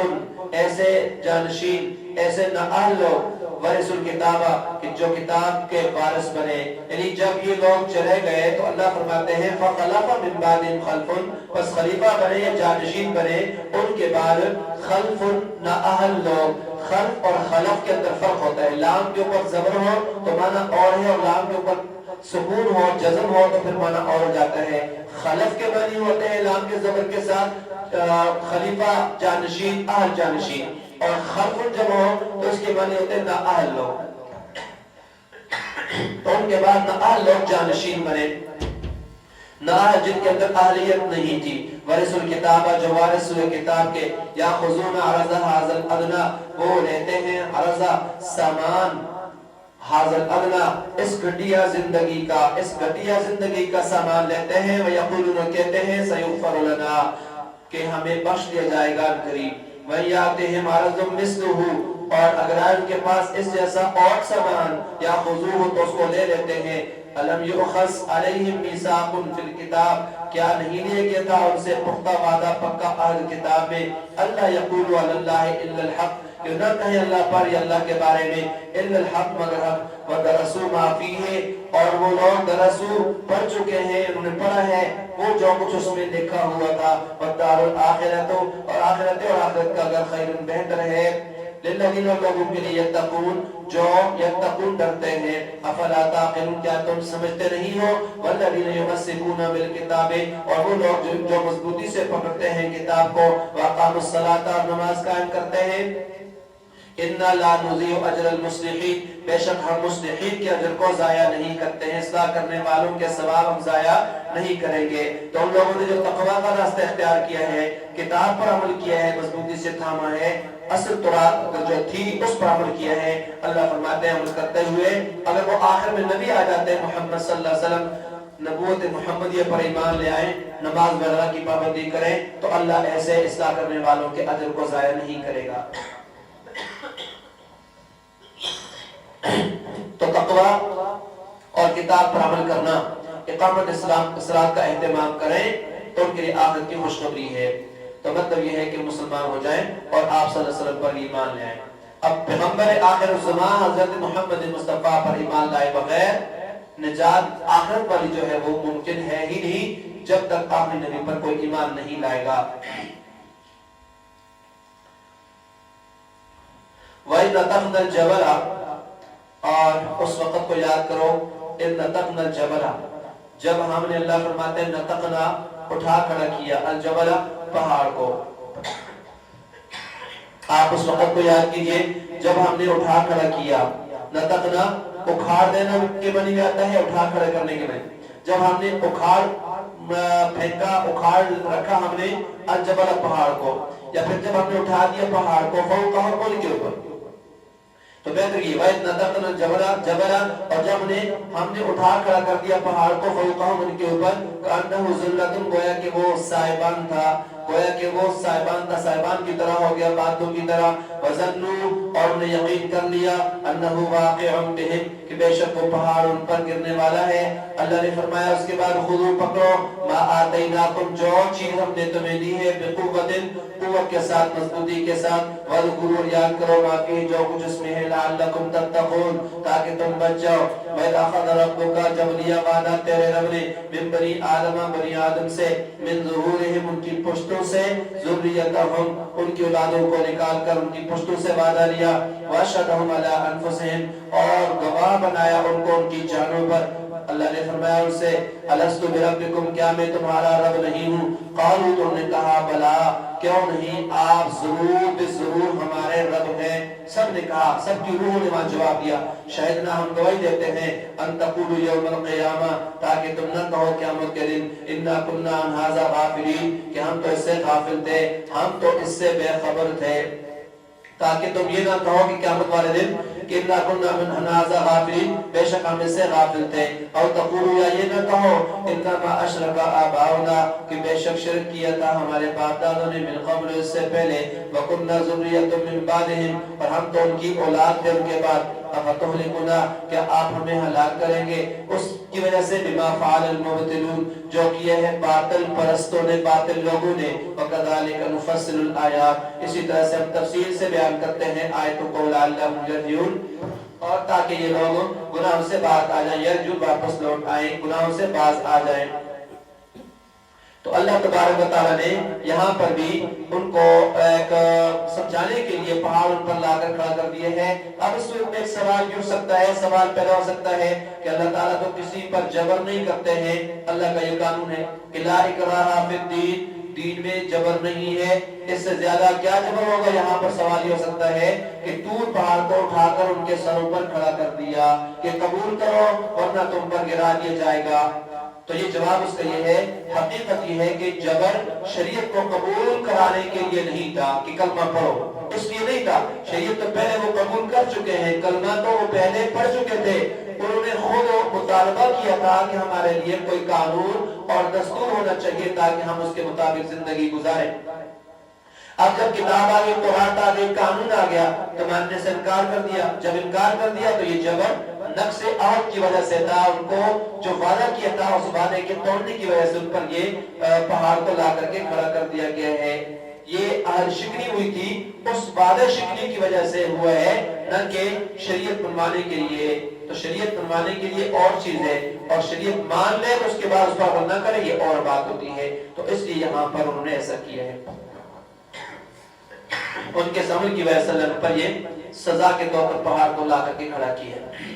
ایسے جانشین، ایسے نااہل لوگ، ورث الکتابہ، کہ جو کتاب کے وارث بنے، یعنی جب یہ لوگ چلے گئے تو اللہ فرماتے ہیں فخلف من بعدهم خلف، بس خلیفہ بنے یا جانشین بنے ان کے بعد، خلف، نااہل لوگ۔ خلف اور خلف کے اندر فرق ہوتا ہے، لام کے اوپر زبر ہو تو معنی اور ہے، اور لام کے اوپر سکون ہو، جزم ہو تو پھر معنی اور ہو جاتا ہے۔ خلف کے معنی ہوتے ہیں لام کے زبر کے ساتھ خلیفہ، جانشین، اہل جانشین، اور خلف جب ہو تو اس کے معنی ہوتے ہیں نااہل لوگ، تو ان کے بعد نااہل لوگ جانشین بنے، نااہل جن کے اندر اہلیت نہیں تھی، ورث الکتابہ، جو وارث ہوئے کتاب کے، یاخذون عرض ھذا الادنی، وہ لیتے ہیں عرض، سامان، حاضر ادنا، اس گھٹیا زندگی کا، اس گھٹیا زندگی کا سامان لیتے ہیں، وَيَقُولُونَ، کہتے ہیں، سَيُغْفَرُ لَنَا، کہ ہمیں بخش دیا جائے گا قریب، وَيَأْتِهِمْ عَرَضٌ مِثْلُهُ، اور اگر آئے ان کے پاس اس جیسا اور سامان، یاخذوہ، تو اس کو لے لیتے ہیں۔ أَلَمْ يُؤْخَذْ عَلَيْهِمْ مِيثَاقٌ فِي الْكِتَابِ، کیا نہیں لیا گیا تھا ان سے پختہ وعدہ پکا عہد کتاب میں، أَلَّا يَقُولُوا عَلَى اللَّهِ إِلَّا الْحَقَّ، کہ نہ کہیں اللہ پر یا اللہ کے بارے میں، الا الحق، مگر حق، وَدَرَسُوا مَا فِيهِ، اور وہ لوگ درسو، پڑھ چکے ہیں، انہوں نے پڑھا ہے وہ جو کچھ اس میں لکھا ہوا تھا، وَالدَّارُ الْآخِرَةُ، اور آخرت اور آخرت کا اگر خیر بہتر ہے، لِلَّذِينَ، لوگوں کے لیے، یتقون، جو یتقون ڈرتے ہیں، افلا تعقلون، کیا تم سمجھتے نہیں ہو، وَالَّذِينَ يُمَسِّكُونَ بِالْكِتَابِ، اور وہ لوگ جو مضبوطی سے پکڑتے ہیں کتاب کو، وَأَقَامُوا الصَّلَاةَ، اور نماز قائم کرتے ہیں، اِنَّا لَا نُضِيعُ أَجْرَ الْمُصْلِحِينَ، بے شک ہم مصلحین کے اجر کو ضائع نہیں کرتے ہیں، اصلاح کرنے والوں کے ثواب ہم ضائع نہیں کریں گے۔ تو ان لوگوں نے جو تقویٰ کا راستہ اختیار کیا ہے، کتاب پر عمل کیا ہے، مضبوطی سے تھاما ہے، اصل تورات جو تھی اس پر عمل کیا ہے، اللہ فرماتے ہیں عمل کرتے ہوئے، اگر وہ آخر میں نبی آ جاتے ہیں محمد صلی اللہ علیہ وسلم، نبوت محمدیہ پر ایمان لے آئیں، نماز وغیرہ کی پابندی کریں، تو اللہ ایسے اصلاح کرنے والوں کے اجر کو ضائع نہیں کرے گا۔ تو تقویٰ اور کتاب پر عمل کرنا، اقامت اصلاح کا اہتمام کریں تو ان کے لیے آخرت کی خوشخبری ہے۔ تو مطلب یہ ہے کہ مسلمان ہو جائیں اور آپ صلی اللہ علیہ وسلم پر ایمان لے آئیں۔ اب پیغمبر آخر الزمان حضرت محمد مصطفیٰ پر ایمان لائے بغیر نجات آخرت والی جو ہے وہ ممکن ہے ہی نہیں، جب تک آخری نبی پر کوئی ایمان نہیں لائے گا۔ وَإِذْ نَتَقْنَا الْجَبَلَ، اور اس وقت کو یاد کرو، اِذْ نَتَقْنَا الْجَبَلَ، جب ہم نے، اللہ فرماتے ہیں نتقنا، اٹھا کھڑا کیا، الجبل، پہاڑ کو۔ آپ اس وقت کو یاد کیجئے جب ہم نے اٹھا کھڑا کیا، نتقنا، اکھاڑ دینا کے معنی میں آتا ہے، اٹھا کھڑا کرنے کے معنی، جب ہم نے اکھاڑ پھینکا، اکھاڑ رکھا ہم نے، الجبل، پہاڑ کو، یا پھر جب ہم نے اٹھا دیا پہاڑ کو، فوقہ، ان کے اوپر، تو بہتر یہ وَإِذْ نَتَقْنَا الْجَبَلَ، اور جب ہم نے اٹھا کھڑا کر دیا پہاڑ کو، فوقہم، ان کے اوپر، كَأَنَّهُ ظُلَّةٌ، گویا کہ وہ سائبان تھا، گویا کہ وہ سائبان تھا، سائبان کی طرح ہو گیا، بادوں کی طرح، وَظَنُّوا، اور انہیں یقین کر لیا، أَنَّهُ وَاقِعٌ بِهِمْ، کہ بے شک وہ پہاڑ ان پر گرنے والا ہے۔ اللہ نے فرمایا اس کے بعد خذو پکڑو ما آتیناکم جو چیز ہم نے تمہیں دی ہے بقوت قوت کے ساتھ مضبوطی کے ساتھ وذکروا یاد کرو ما فیہ جو کچھ اس میں ہے لعلکم تتقون تاکہ تم بچ جاؤ۔ وَإِذْ أَخَذَ رَبُّكَ جب لیا وعدہ تیرے رب نے من بنی آدم بنی آدم سے من ظہورہم ان کی پشتوں سے ذریتہم ان کی اولادوں کو نکال کر ان کی پشتوں سے وعدہ لیا وَأَشْهَدَهُمْ عَلَىٰ أَنفُسِهِمْ اور گواہ بنایا ان کو ان کی جانوں پر۔ اللہ نے فرمایا ان سے الست بربکم کیا میں تمہارا رب نہیں ہوں؟ قالوا تو نے کہا بلا کیوں نہیں آپ ضرور ضرور ہمارے رب ہیں۔ سب نے کہا سب کی روح نے وہاں جواب دیا شہدنا ہم گواہی دیتے ہیں ان تقولوا یوم القیامہ تاکہ تم نہ کہو قیامت کے دن انا کنا عن ھذا غافلین کہ ہم تو اس سے غافل تھے ہم تو اس سے بے خبر تھے، تاکہ تم یہ نہ کہو کہ قیامت والے دن کہ انا کنا عن ھذا غافلین بے شک ہم اس سے غافل تھے، اور تقولوا یا یہ نہ کہو انما اشرک آباؤنا کہ بے شک شرک کیا تھا ہمارے باپ دادوں نے من قبل اس سے پہلے وکنا ذریۃ من بعدہم اور ہم تو ان کی اولاد تھے ان کے بعد افتہلکنا کیا آپ ہمیں ہلاک کریں گے اس کی وجہ سے بما فعل المبتلون جو کیے ہیں باطل پرستوں نے باطل لوگوں نے وکذالک نفصل الآیات اسی طرح سے ہم تفصیل سے بیان کرتے ہیں آیتوں کو لعلہم یرجعون اور تاکہ یہ لوگ گناہوں سے باز آ جائیں یرجعون واپس لوٹ آئیں گناہوں سے باز آ جائیں۔ تو اللہ تبارک و تعالیٰ نے یہاں پر بھی ان کو ایک سمجھانے کے لیے پہاڑ ان پر لا کر کھڑا کر دیے ہیں۔ اب اس میں ایک سوال جڑ سکتا ہے سوال پیدا ہو سکتا ہے کہ اللہ تعالیٰ تو کسی پر جبر نہیں کرتے ہیں، اللہ کا یہ قانون ہے کہ لا اکراہ فی الدین دین میں جبر نہیں ہے، اس سے زیادہ کیا جبر ہوگا؟ یہاں پر سوال یہ ہو سکتا ہے کہ طور پہاڑ کو اٹھا کر ان کے سروں پر کھڑا کر دیا کہ قبول کرو ورنہ تم پر گرا دیا جائے گا۔ تو یہ جواب اس کا یہ ہے حقیقت یہ ہے کہ جبر شریعت کو قبول کرانے کے لیے نہیں تھا کہ کلمہ پڑھو، اس لیے نہیں تھا، شریعت تو پہلے وہ قبول کر چکے ہیں، کلمہ تو وہ پہلے پڑھ چکے تھے، انہوں نے خود مطالبہ کیا تھا کہ ہمارے لیے کوئی قانون اور دستور ہونا چاہیے تاکہ ہم اس کے مطابق زندگی گزاریں۔ اب جب کتاب آ گئی قرآن آ گئی قانون آ گیا تو ماننے سے انکار کر دیا، جب انکار کر دیا تو یہ جبر نقص عہد کی وجہ سے تھا، ان کو جو وعدہ کیا تھا اس وعدے کے توڑنے کی وجہ سے ان پر یہ پہاڑ کو لا کر کے کھڑا کر دیا گیا ہے۔ یہ عہد شکنی ہوئی تھی اس وعدہ شکنی کی وجہ سے ہوا ہے نہ کہ شریعت منوانے کے لیے۔ تو شریعت منوانے کے لیے اور چیز ہے اور شریعت مان لے تو اس کے بعد اس پر عمل نہ کرے یہ اور بات ہوتی ہے، تو اس لیے یہاں پر انہوں نے ایسا کیا ہے، ان کے عمل کی وجہ سے اللہ پر یہ سزا کے طور پر پہاڑ کو لا کر کے کھڑا کیا ہے۔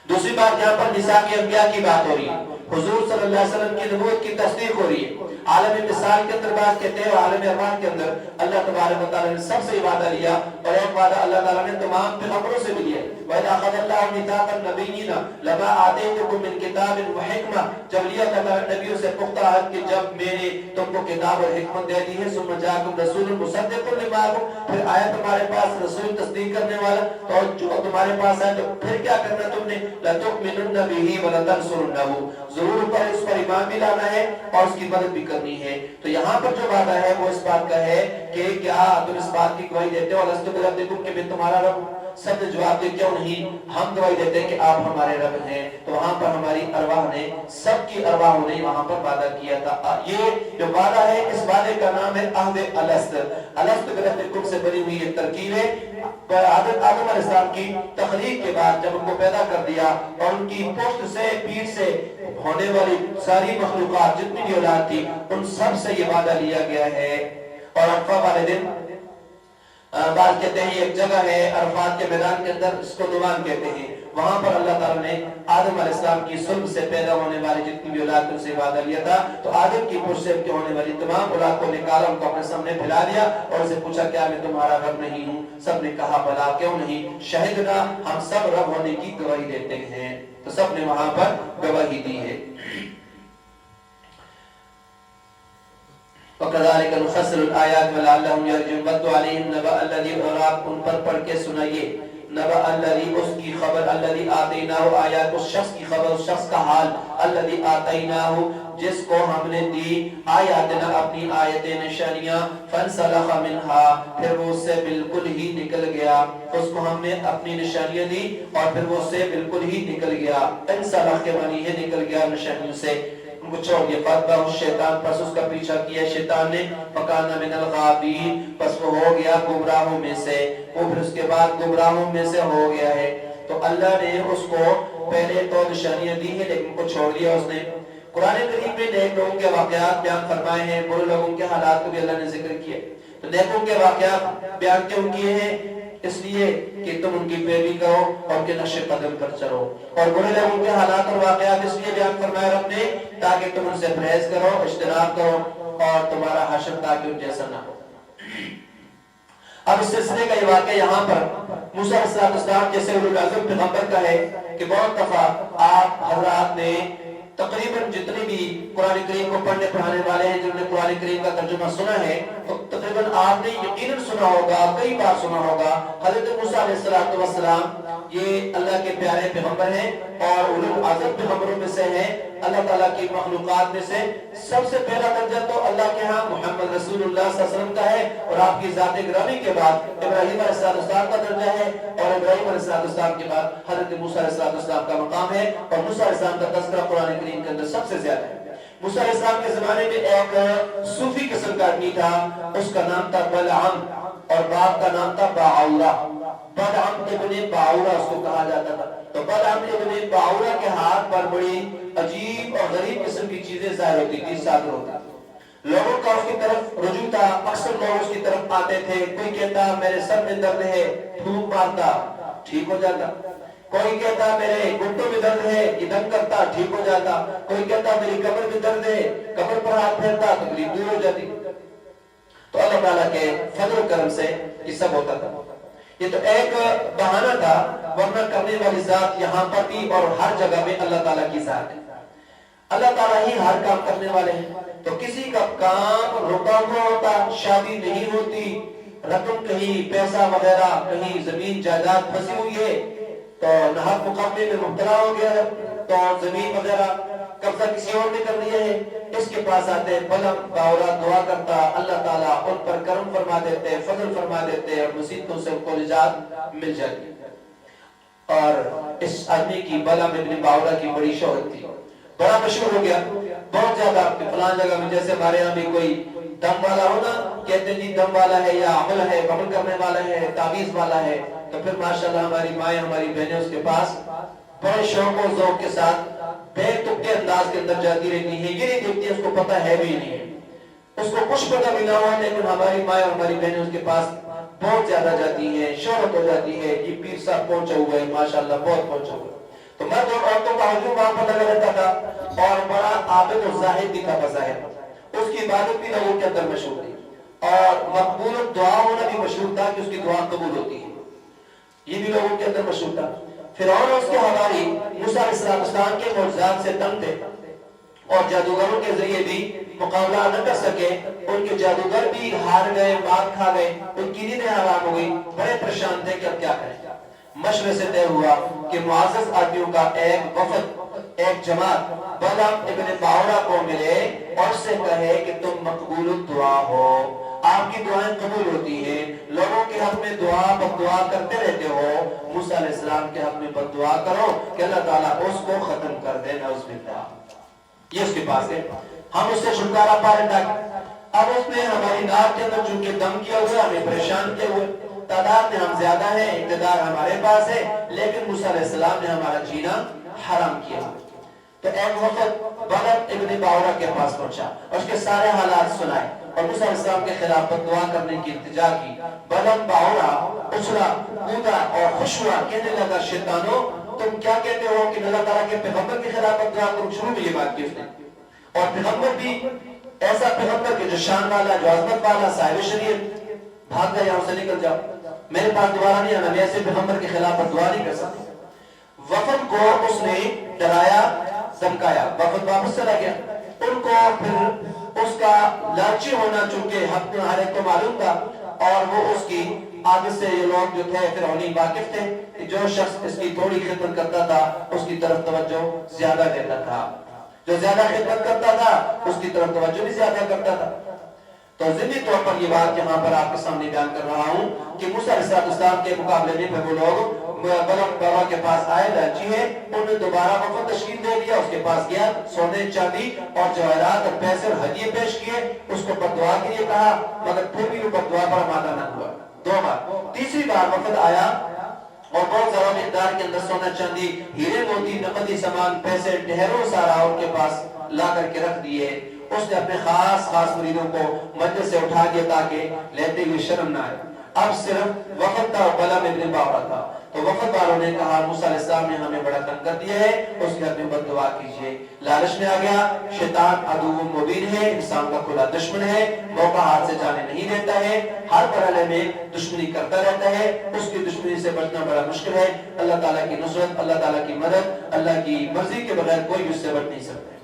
دوسری بات یہاں پر نساء کے انبیاء کی بات ہو رہی ہے، حضور صلی اللہ علیہ وسلم کی نبوت کی تصدیق ہو رہی ہے۔ عالم مثال کے اندر بات کہتے ہیں اور عالم ارواح کے اندر اللہ تبارک و تعالیٰ نے سب سے وعدہ لیا اور ایک وعدہ اللہ تعالیٰ نے تمام پیغمبروں سے بھی لیا۔ وَإِذْ أَخَذَ اللَّهُ مِيثَاقَ النَّبِيِّينَ لَمَا آتَيْتُكُم مِّن کِتَابٍ وَحِکْمَةٍ جب لیا تھا نبیوں سے پختہ عہد کہ جب میں نے تم کو کتاب اور حکمت دے دی ہے ثم جاءكم رسول مصدق لما معكم پھر آیا تمہارے پاس رسول تصدیق کرنے والا تو جو تمہارے پاس ہے تو پھر کیا کرنا تم نے لَتُؤْمِنُنَّ بِهِ وَلَتَنصُرُنَّهُ ضرور پر اس پر ایمان بھی لانا ہے اور اس کی مدد بھی کرنی ہے۔ تو یہاں پر جو وعدہ ہے وہ اس بات کا ہے کہ کیا تم اس بات کی گواہی دیتے ہو الست بربکم کہ میں تمہارا رب؟ سب نے جواب دیا کیوں نہیں، ہم گواہی دیتے ہیں کہ آپ ہمارے رب ہیں۔ تو وہاں پر ہماری ارواح نے سب کی ارواحوں نے وہاں پر وعدہ کیا تھا۔ یہ جو وعدہ ہے اس وعدے کا نام ہے عہد الست۔ الست بربکم سے بنی ہوئی یہ ترکیب ہے۔ حضرت آدم علیہ السلام کی تخلیق کے بعد جب ان کو پیدا کر دیا اور ان کی پشت سے پیٹھ سے ہونے والی ساری مخلوقات جتنی بھی اولاد تھی ان سب سے یہ وعدہ لیا گیا ہے۔ اور عرفہ والے دن بات کہتے ہیں ایک جگہ ہے عرفات کے میدان کے اندر اس کو نوان کہتے ہیں، وہاں پر اللہ تعالیٰ نے آدم علیہ السلام کی صلب سے پیدا ہونے والی جتنی بھی اولاد ان سے وعدہ لیا تھا تو آدم کی پشت سے ہونے والی تمام اولاد کو نکالا ان کو اپنے سامنے پھیلا دیا اور اسے پوچھا کیا میں تمہارا رب نہیں ہوں؟ سب نے کہا بلا کیوں نہیں، شہدنا ہم سب رب ہونے کی گواہی دیتے ہیں۔ تو سب نے وہاں پر گواہی دی ہے۔ وَكَذَلِكَ نُفَصِّلُ الْآيَاتِ وَلَعَلَّهُمْ يَرْجِعُونَ وَاتْلُ عَلَيْهِمْ نَبَأَ الَّذِي اور آپ ان پر پڑھ کے سنائیے نبأ الذی اس کی خبر الذی آتیناہ آیات اس شخص کی خبر اس شخص کا حال الذی آتیناہ جس کو ہم نے دی آیاتنا اپنی آیتیں نشانیاں فانسلخ منہا پھر وہ اس سے بالکل ہی نکل گیا اس کو ہم نے اپنی نشانیاں دی اور پھر وہ اس سے بالکل ہی نکل گیا انسلخ کے معنی ہے نکل گیا نشانیوں سے ان کو چھوڑ دیا فاتبہ الشیطان پس اس کا پیچھا کیا شیطان نے فکان من الغابین پس وہ ہو گیا گمراہوں میں سے وہ پھر اس کے بعد گمراہوں میں سے ہو گیا ہے تو اللہ نے اس کو پہلے تو نشانیاں دی ہیں لیکن کو چھوڑ دیا اس نے قرآن کریم میں نیک لوگوں کے واقعات بیان فرمائے ہیں برے لوگوں کے حالات کو بھی اللہ نے ذکر کیے تو نیکوں کے واقعات بیان کیوں کیے ہیں اس لیے کہ تم ان کی پیروی کرو اور ان کے نقش قدم پر چلو اور برے لوگوں کے حالات اور واقعات اس لیے بیان فرمائے رب نے تاکہ تم ان سے پرہیز کرو اجتناب کرو اور تمہارا حشر تاکہ ان جیسا نہ ہو اب اس سلسلے کا یہ واقعہ یہاں پر موسیٰ علیہ السلام جیسے اولو العزم پیغمبر کا ہے کہ بہت دفعہ آپ حضرات نے تقریباً جتنے بھی قرآن کریم کو پڑھنے پڑھانے والے ہیں جنہوں نے قرآن کریم کا ترجمہ سنا ہے تو تقریباً آپ نے یقیناً سنا ہوگا کئی بار سنا ہوگا حضرت موسیٰ علیہ السلام یہ اللہ کے پیارے پیغمبر ہیں اور اولو العزم پیغمبروں میں سے ہیں اللہ تعالیٰ کی مخلوقات میں سے سب سے پہلا درجہ تو اللہ کے ہاں محمد رسول اللہ صلی اللہ علیہ وسلم کا ہے اور آپ کی ذات گرامی کے بعد ابراہیم علیہ السلام کا درجہ ہے اور ابراہیم علیہ السلام کے بعد حضرت موسیٰ علیہ السلام کا مقام ہے اور موسیٰ علیہ السلام کا تذکرہ قرآن کریم کے اندر سب سے زیادہ ہے موسیٰ علیہ السلام کے زمانے میں ایک صوفی قسم کا آدمی تھا اس کا نام تھا بلعام اور باپ کا نام تھا باعورہ بلعام ابن باعورہ اس کو کہا جاتا تھا تو بلعام ابن باعورہ کے ہاتھ پر بڑی عجیب اور غریب قسم کی چیزیں ظاہر ہوتی تھی صادر ہوتی تھی لوگوں کا اس کی طرف رجوع تھا اکثر لوگ اس کی طرف آتے تھے کوئی کہتا میرے سر میں درد ہے پھونک مارتا ٹھیک ہو جاتا کوئی کہتا میرے گھٹنوں میں درد ہے یہ دم کرتا ٹھیک ہو جاتا کوئی کہتا میری کمر میں درد ہے کمر پر ہاتھ پھیرتا تکلیف دور ہو جاتی تو اللہ تعالیٰ کے فضل و کرم سے یہ سب ہوتا تھا یہ تو ایک بہانہ تھا ورنہ کرنے والی ذات یہاں پر بھی اور ہر جگہ میں اللہ تعالیٰ کی ذات ہے اللہ تعالیٰ ہی ہر کام کرنے والے ہیں تو کسی کا کام رکا ہوا ہوتا شادی نہیں ہوتی رقم کہیں پیسہ وغیرہ کہیں زمین جائیداد پھنسی ہوئی ہے تو نہاد مقابلے میں مبتلا ہو گیا ہے تو زمین وغیرہ قبضہ کسی اور نے کر لیا ہے اس کے پاس آتے بلم باورا دعا کرتا اللہ تعالیٰ ان پر کرم فرما دیتے فضل فرما دیتے اور مصیبتوں سے ان کو نجات مل جاتی اور اس آدمی کی بلم ابن باورا کی بڑی شہرت تھی بڑا مشہور ہو گیا بہت زیادہ فلان جگہ میں جیسے ہمارے یہاں بھی کوئی دم والا ہونا کہتے جی دم والا ہے یا عمل ہے عمل کرنے والا ہے تعویذ والا ہے تو پھر ماشاءاللہ ہماری مائیں ہماری بہنیں اس کے پاس بڑے شوق و ذوق کے ساتھ بے تکے انداز کے اندر جاتی رہتی ہیں یہ نہیں دیکھتی اس کو پتہ ہے بھی نہیں ہے اس کو کچھ پتہ بھی نہ ہوا لیکن ہماری مائیں اور ہماری بہنیں اس کے پاس بہت زیادہ جاتی ہیں شہرت ہو جاتی ہے یہ پیر صاحب پہنچا ہوا ہے ماشاءاللہ بہت پہنچا ہوا ہے تو مرد اور عورتوں کا ہجوم وہاں پر لگا رہتا تھا اور بڑا عابد و زاہد بھی تھا بظاہر اس کی عبادت بھی لوگوں کے اندر مشہور تھی اور مقبول دعا ہونا بھی مشہور تھا کہ اس کی دعا قبول ہوتی ہے یہ بھی لوگوں کے اندر مشہور تھا فرعون اور اس کے حواری موسیٰ علیہ السلام کے معجزات سے تنگ تھے اور جادوگروں کے ذریعے بھی مقابلہ نہ کر سکے ان کے جادوگر بھی ہار گئے مار کھا گئے ان کی نیندیں حرام ہو گئی بڑے پریشان تھے کہ اب کیا کریں مشورے سے طے ہوا کہ معزز آدمیوں کا ایک وفد ایک جماعت بلعام ابن باورا کو ملے اور سے کہے کہ تم مقبول الدعا ہو آپ کی دعائیں قبول ہوتی ہیں لوگوں کے حق میں دعا بد دعا کرتے رہتے ہو موسیٰ علیہ السلام کے حق میں بد دعا کرو کہ اللہ تعالیٰ اس کو ختم کر دے نعوذ باللہ یہ اس کے پاس ہے ہم اس سے چھٹکارا پا رہے اب اس نے ہماری ناک کے اندر چونکہ دم کیا ہوا ہمیں پریشان کیا ہوئے تعداد میں ہم زیادہ ہیں اقتدار ہمارے پاس ہے لیکن موسیٰ علیہ السلام نے ہمارا جینا حرام کیا تو ایک وقت بلعام ابن باورا کے پاس پہنچا اور اس کے سارے حالات سنائے اور موسیٰ علیہ السلام کے خلاف دعا کرنے کی التجا کی بلعام باورا اچھلا کودا اور خوش ہوا کہنے لگا شیطانو تم کیا کہتے ہو کہ اللہ تعالیٰ کے پیغمبر کے خلاف دعا کروں شروع میں یہ بات کی اس نے اور پیغمبر بھی ایسا پیغمبر کہ جو شان والا جو عظمت والا صاحب شریعت بھاگ گیا یہاں سے نکل جاؤ میرے پاس دوبارہ نہیں آنا میں ایسے پیغمبر کے خلاف دعا نہیں کر سکتا وفد کو اس نے ڈرایا دھمکایا وفد واپس چلا گیا ان کو پھر اس کا لالچی ہونا چونکہ حق ہر ایک کو معلوم تھا اور وہ اس کی عادت سے یہ لوگ جو تھے فرعونی واقف تھے کہ جو شخص اس کی تھوڑی خدمت کرتا تھا اس کی طرف توجہ زیادہ دیتا تھا، جو زیادہ خدمت کرتا تھا اس کی طرف توجہ بھی زیادہ کرتا تھا۔ تو ضمنی طور پر یہ بات یہاں پر آپ کے سامنے بیان کر رہا ہوں کہ موسیٰ علیہ السلام کے مقابلے میں پھر وہ لوگ بلک بابا کے پاس آئے، لالچی ہیں، انہوں نے دوبارہ وفد تشکیل دے دیا، اس کے پاس گیا، سونے چاندی اور جواہرات اور پیسے اور ہدیے پیش کیے، اس کو بددعا کے لیے کہا، مگر پھر بھی وہ بددعا پر آمادہ نہ ہوا۔ دو بار، تیسری بار وفد آیا اور بہت زیادہ مقدار کے اندر سونا چاندی، ہیرے موتی، نقدی سامان، پیسے ڈھیروں سارا ان کے پاس لا کر کے رکھ دیے۔ اس نے اپنے خاص مریدوں کو مجلس سے اٹھا دیا تاکہ لیتے ہوئے شرم نہ آئے۔ اب صرف وفد تھا اور بلعم ابن باورا تھا، تو وفد والوں نے کہا موسیٰ علیہ السلام نے ہمیں بڑا تنگ کر دیا ہے، اس کے حق میں بد دعا کیجئے۔ لالچ میں آ گیا، شیطان عدو مبین ہے، انسان کا کھلا دشمن ہے، موقع ہاتھ سے جانے نہیں دیتا ہے، ہر مرحلے میں دشمنی کرتا رہتا ہے، اس کی دشمنی سے بچنا بڑا مشکل ہے۔ اللہ تعالیٰ کی نصرت، اللہ تعالیٰ کی مدد، اللہ کی مرضی کے بغیر کوئی اس سے بچ نہیں سکتا۔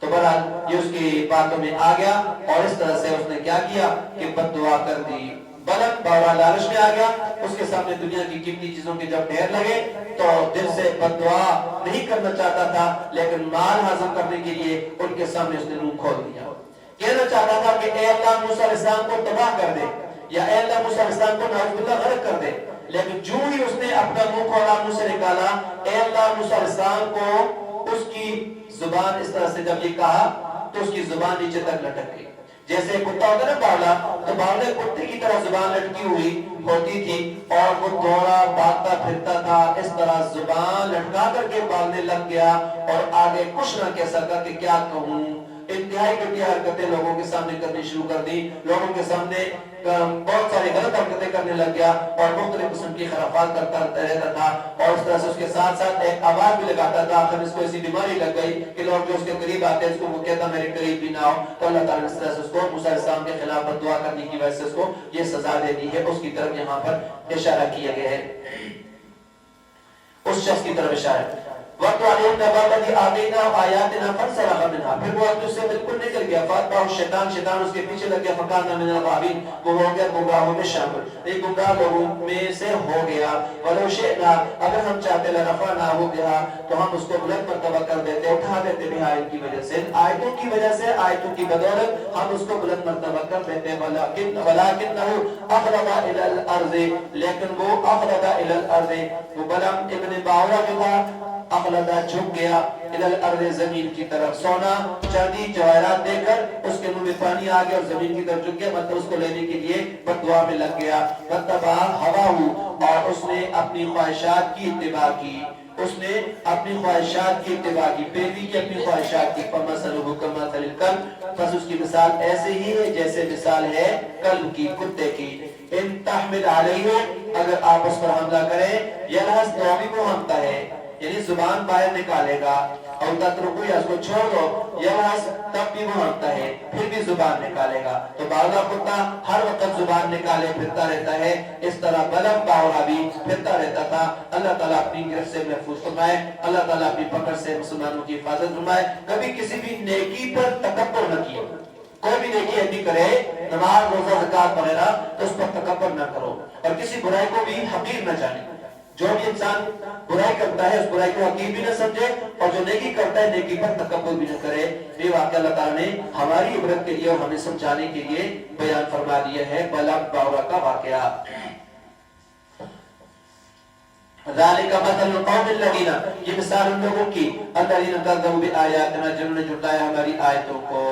تو بہرحال یہ اس کی باتوں میں آ گیا اور اس طرح سے اس نے کیا کیا کہ بد دعا کر دی۔ بلعم باورا لالچ میں آ گیا، اس کے سامنے دنیا کی قیمتی چیزوں کے جب ڈھیر لگے تو دل سے بد دعا نہیں کرنا چاہتا تھا، لیکن مال حاصل کرنے کے لیے ان کے سامنے اس نے منہ کھول دیا۔ کہنا چاہتا تھا کہ اے اللہ موسیٰ علیہ السلام کو تباہ کر دے، یا اے اللہ موسیٰ علیہ السلام کو نعوذ باللہ غرق کر دے، لیکن جو ہی اس نے اپنا منہ کھولا، منہ سے نکالا اے اللہ موسیٰ علیہ السلام کو، اس کی زبان اس طرح سے جب یہ کہا تو اس کی زبان نیچے تک لٹک گئی۔ جیسے کتا ہوتا ہے نا باولا، تو باولے کتے کی طرح زبان لٹکی ہوئی ہوتی تھی اور وہ دوڑا بھاگتا پھرتا تھا، اس طرح زبان لٹکا کر کے بھاگنے لگ گیا اور آگے کچھ نہ کہہ سکا کہ کیا کہوں۔ انتہائی گھٹیا حرکتیں لوگوں کے سامنے کرنی شروع کر دی، لوگوں کے سامنے بہت ساری غلط حرکتیں کرنے لگ گیا اور مختلف قسم کی خرافات کرتا رہتا تھا، اور اس طرح سے اس کے ساتھ ساتھ ایک آواز بھی لگاتا تھا۔ آخر اس کو ایسی بیماری لگ گئی کہ لوگ جو اس کے قریب آتے ہیں اس کو وہ کہتا میرے قریب بھی نہ آؤ، تو اللہ تعالیٰ نے اس طرح سے اس کو موسیٰ علیہ السلام کے خلاف بد دعا کرنے کی وجہ سے اس کو یہ سزا دے دی ہے۔ اس کی طرف یہاں پر اشارہ کیا گیا ہے، اس شخص کی طرف اشارہ۔ وقت علیہم نبابدی آبینا آیاتنا فنسلخ منہا، پھر وہ اس سے بالکل نکل گیا، فاتباہ الشیطان، شیطان اس کے پیچھے لگ گیا، فکانا من الغاوین، وہ ہو گیا گمراہوں میں شامل، ایک گمراہ لوگوں میں سے ہو گیا۔ ولو شئنا، اگر ہم چاہتے لرفعناہ بہا، تو ہم اس کو بلند مرتبہ کر دیتے، اٹھا دیتے بہا، ان کی وجہ سے، آیتوں کی وجہ سے، آیتوں کی بدولت ہم اس کو بلند مرتبہ کر دیتے۔ ولکنہ اخلد الی الارض، لیکن وہ اخلد الی الارض، وہ بلعم ابن باورا جو تھا، اخلدہ جھک گیا الی الارض، زمین کی طرف، سونا چاندی جواہرات دے کر اس کے منہ میں پانی آ گیا اور زمین کی طرف جھک گیا، مطلب اس کو لینے کے لیے بد دعا میں لگ گیا۔ واتبع ہواہ، اور اس نے اپنی خواہشات کی اتباع کی، اس نے اپنی خواہشات کی اتباع کی، پیروی کی اپنی خواہشات کی۔ فمثلہ کمثل الکلب، بس اس کی مثال ایسے ہی ہے جیسے مثال ہے کلب کی، کتے کی۔ ان تحمل علیہ، اگر آپ اس پر حملہ کریں، یلہث، تو بھی وہ ہمتا ہے، یعنی زبان باہر نکالے گا، اور تترکو، یا اس کو چھوڑ دو، یلہث، تب بھی وہ ہمتا ہے، پھر بھی زبان نکالے گا۔ تو باولا کتا ہر وقت زبان نکالے پھرتا رہتا ہے، اس طرح بلعم باولا بھی پھرتا رہتا تھا۔ اللہ تعالیٰ اپنی گرفت سے محفوظ فرمائے، اللہ تعالیٰ اپنی پکڑ سے مسلمانوں کی حفاظت فرمائے۔ کبھی کسی بھی نیکی پر تکبر نہ کیے، کوئی بھی نیکی ایسی کرے، نماز روزہ زکات وغیرہ، تو اس پر تکبر نہ کرو، اور کسی برائی کو بھی حقیر نہ جانے۔ جو بھی انسان برائی کرتا ہے اس برائی کو حقیر بھی نہ سمجھے، اور جو نیکی کرتا ہے نیکی پر تکبر بھی نہ کرے۔ یہ واقعہ اللہ تعالیٰ نے ہماری عبرت کے لیے اور ہمیں سمجھانے کے لیے بیان فرما دیا ہے، بلعم باورا کا واقعہ۔ ذالک مثل القوم الذین، یہ مثال ان لوگوں کی، الذین کذبوا بآیاتنا، جنہوں نے جھٹلایا ہماری آیتوں کو۔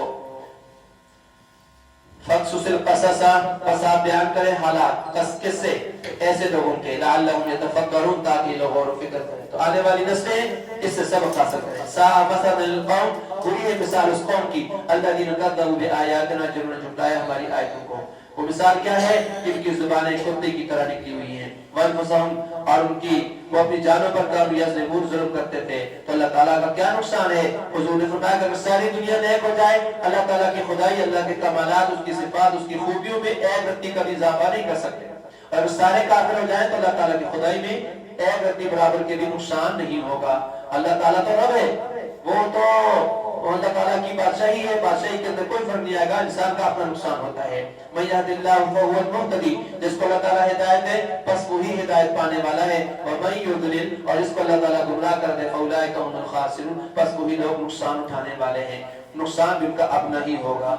فقصص القصص، پس آپ بیان کریں حالات، کس سے، ایسے لوگوں کے، لعلہم یتفکرون، تاکہ لوگ غور و فکر کریں، تو آنے والی نسلیں اس سے سبق حاصل کریں۔ ساء مثل القوم، بری ہے مثال اس قوم کی، الذین کذبوا بآیاتنا، جنہوں نے جھٹلایا ہماری آیتوں کو۔ وہ مثال کیا ہے کہ ان کی زبانیں کتے کی طرح نکلی ہوئی ہیں، وانفسہم، اور ان کی وہ اپنی جانوں پر کانوا یظلمون، ظلم کرتے تھے۔ تو اللہ تعالیٰ کا کیا نقصان ہے؟ حضور نے فرمایا کہ اگر ساری دنیا نیک ہو جائے، اللہ تعالیٰ کی خدائی، اللہ کے کمالات، اس کی صفات، اس کی خوبیوں میں ایک رتی کا بھی اضافہ نہیں کر سکتے، اور اگر سارے کافر ہو جائیں تو اللہ تعالیٰ کی خدائی میں ایک رتی برابر کے بھی نقصان نہیں ہوگا۔ اللہ تعالیٰ تو رب ہے، وہ تو اللہ تعالیٰ کی بادشاہی ہے، بادشاہی کے اندر کوئی فرق نہیں آئے گا، انسان کا اپنا نقصان ہوتا ہے۔ من یہد اللہ فہو المہتدی، جس کو اللہ تعالیٰ ہدایت دے بس وہی ہدایت پانے والا ہے، ومن یضلل، اور جس کو اللہ تعالیٰ گمراہ کر دے فاولئک هم الخاسرون، بس وہی لوگ نقصان اٹھانے والے ہیں، نقصان بھی ان کا اپنا ہی ہوگا۔